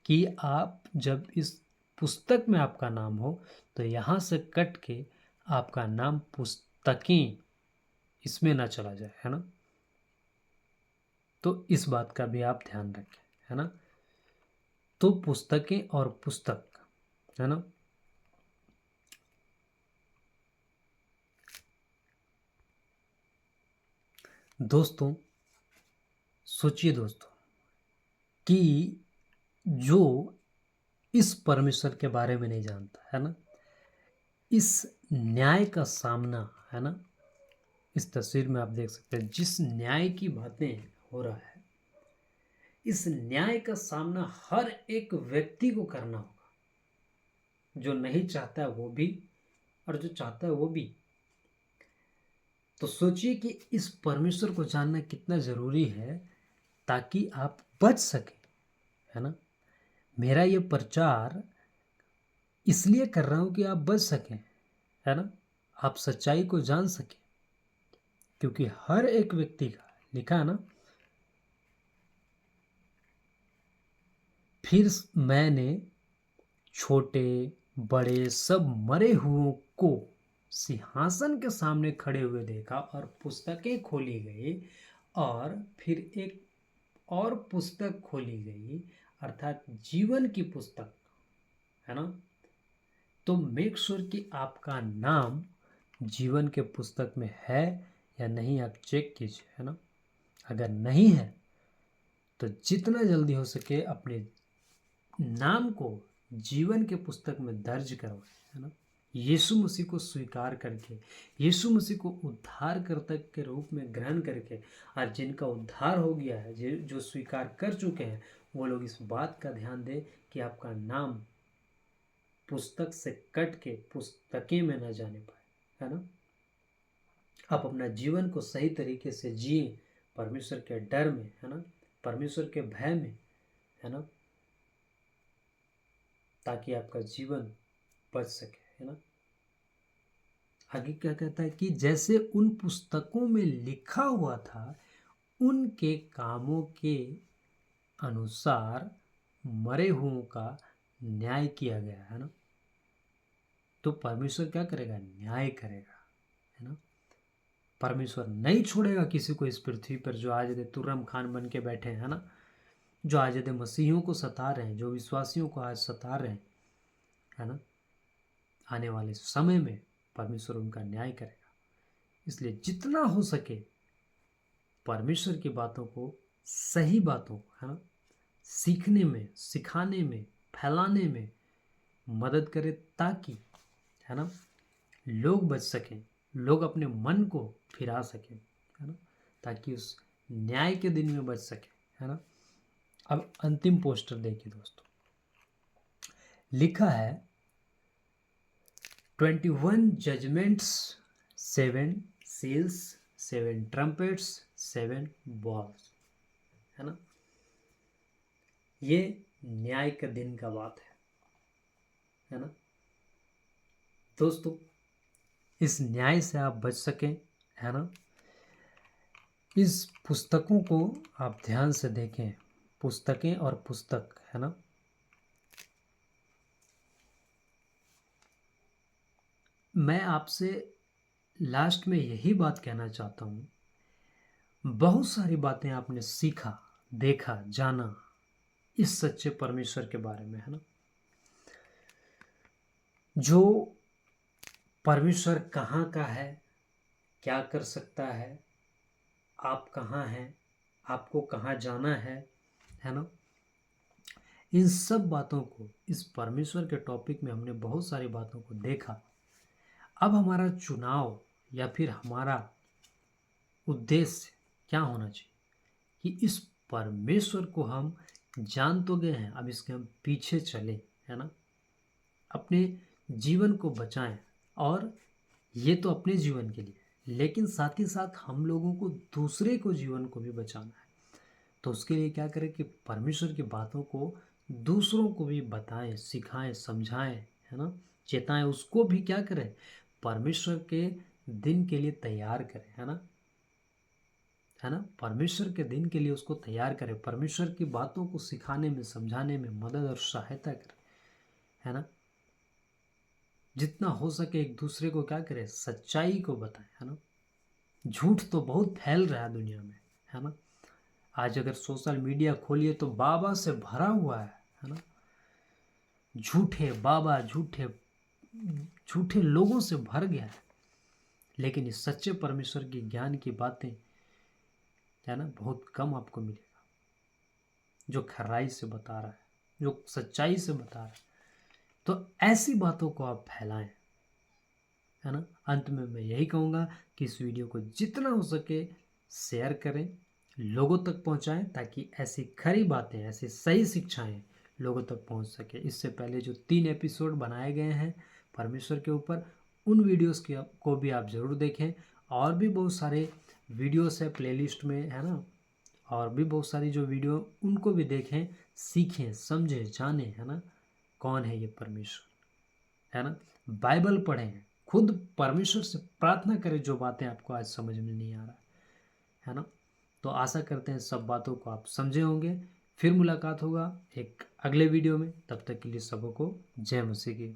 कि आप जब इस पुस्तक में आपका नाम हो तो यहाँ से कट के आपका नाम पुस्तकें इसमें ना चला जाए, है ना। तो इस बात का भी आप ध्यान रखें, है ना। तो पुस्तकें और पुस्तक, है ना। दोस्तों सोचिए दोस्तों कि जो इस परमेश्वर के बारे में नहीं जानता, है ना, इस न्याय का सामना, है ना, इस तस्वीर में आप देख सकते हैं जिस न्याय की बातें हो रहा है, इस न्याय का सामना हर एक व्यक्ति को करना होगा, जो नहीं चाहता है वो भी और जो चाहता है वो भी। तो सोचिए कि इस परमेश्वर को जानना कितना जरूरी है ताकि आप बच सके, है ना। मेरा ये प्रचार इसलिए कर रहा हूं कि आप बच सकें, है ना, आप सच्चाई को जान सकें, क्योंकि हर एक व्यक्ति का लिखा है ना, फिर मैंने छोटे बड़े सब मरे हुओं को सिंहासन के सामने खड़े हुए देखा और पुस्तकें खोली गई, और फिर एक और पुस्तक खोली गई, अर्थात जीवन की पुस्तक, है ना। तो मेक श्योर कि आपका नाम जीवन के पुस्तक में है या नहीं, आप चेक कीजिए, है ना। अगर नहीं है तो जितना जल्दी हो सके अपने नाम को जीवन के पुस्तक में दर्ज करवाएं, है ना। यीशु मसीह को स्वीकार करके, यीशु मसीह को उद्धारकर्ता के रूप में ग्रहण करके, और जिनका उद्धार हो गया है, जो स्वीकार कर चुके हैं, वो लोग इस बात का ध्यान दें कि आपका नाम पुस्तक से कट के पुस्तकें में न जाने पाए, है ना। आप अपना जीवन को सही तरीके से जिए, परमेश्वर के डर में, है ना, परमेश्वर के भय में, है ना, ताकि आपका जीवन बच सके, है ना। आगे क्या कहता है कि जैसे उन पुस्तकों में लिखा हुआ था उनके कामों के अनुसार मरे हुओं का न्याय किया गया, है ना। तो परमेश्वर क्या करेगा? न्याय करेगा, है ना। परमेश्वर नहीं छोड़ेगा किसी को इस पृथ्वी पर जो आज तुर्रम खान बन के बैठे हैं, ना, जो आज मसीहियों को सता रहे हैं, जो विश्वासियों को आज सता रहे हैं, है ना। आने वाले समय में परमेश्वर उनका न्याय करेगा। इसलिए जितना हो सके परमेश्वर की बातों को, सही बातों को, है ना, सीखने में, सिखाने में, फैलाने में मदद करे, ताकि, है ना, लोग बच सकें, लोग अपने मन को फिरा सकें, है ना, ताकि उस न्याय के दिन में बच सके, है ना। अब अंतिम पोस्टर देखिए दोस्तों, लिखा है 21 जजमेंट्स, 7 सील्स, 7 ट्रम्पेट्स, 7 बॉल्स, है ना। ये न्याय के दिन का बात है ना दोस्तों। इस न्याय से आप बच सकें, है ना। इस पुस्तकों को आप ध्यान से देखें, पुस्तकें और पुस्तक, है ना। मैं आपसे लास्ट में यही बात कहना चाहता हूँ, बहुत सारी बातें आपने सीखा, देखा, जाना इस सच्चे परमेश्वर के बारे में, है ना। जो परमेश्वर कहाँ का है, क्या कर सकता है, आप कहाँ हैं, आपको कहाँ जाना है ना। इन सब बातों को, इस परमेश्वर के टॉपिक में हमने बहुत सारी बातों को देखा। अब हमारा चुनाव या फिर हमारा उद्देश्य क्या होना चाहिए कि इस परमेश्वर को हम जान तो गए हैं, अब इसके हम पीछे चले, है ना, अपने जीवन को बचाएं। और ये तो अपने जीवन के लिए, लेकिन साथ ही साथ हम लोगों को दूसरे को जीवन को भी बचाना है। तो उसके लिए क्या करें कि परमेश्वर की बातों को दूसरों को भी बताएं, सिखाएं, समझाएं, है ना, चेताएं, उसको भी क्या करें, परमेश्वर के दिन के लिए तैयार करें, है ना, परमेश्वर के दिन के लिए उसको तैयार करें, परमेश्वर की बातों को सिखाने में, समझाने में मदद और सहायता करें, है ना। जितना हो सके एक दूसरे को क्या करें, सच्चाई को बताएं, है ना। झूठ तो बहुत फैल रहा है दुनिया में, है ना। आज अगर सोशल मीडिया खोलिए तो बाबा से भरा हुआ है ना। झूठे बाबा, झूठे झूठे लोगों से भर गया है। लेकिन इस सच्चे परमेश्वर की ज्ञान की बातें, है ना, बहुत कम आपको मिलेगा, जो खराई से बता रहा है, जो सच्चाई से बता रहा है। तो ऐसी बातों को आप फैलाएं, है ना। अंत में मैं यही कहूँगा कि इस वीडियो को जितना हो सके शेयर करें, लोगों तक पहुँचाएं, ताकि ऐसी खरी बातें, ऐसी सही शिक्षाएं लोगों तक पहुँच सके। इससे पहले जो 3 एपिसोड बनाए गए हैं परमेश्वर के ऊपर, उन वीडियोस को भी आप ज़रूर देखें। और भी बहुत सारे वीडियोस है प्लेलिस्ट में, है ना। और भी बहुत सारी जो वीडियो, उनको भी देखें, सीखें, समझें, जानें, है ना, कौन है ये परमेश्वर, है ना। बाइबल पढ़ें, खुद परमेश्वर से प्रार्थना करें जो बातें आपको आज समझ में नहीं आ रहा है ना। तो आशा करते हैं सब बातों को आप समझे होंगे। फिर मुलाकात होगा एक अगले वीडियो में, तब तक के लिए सबको जय मसीह की।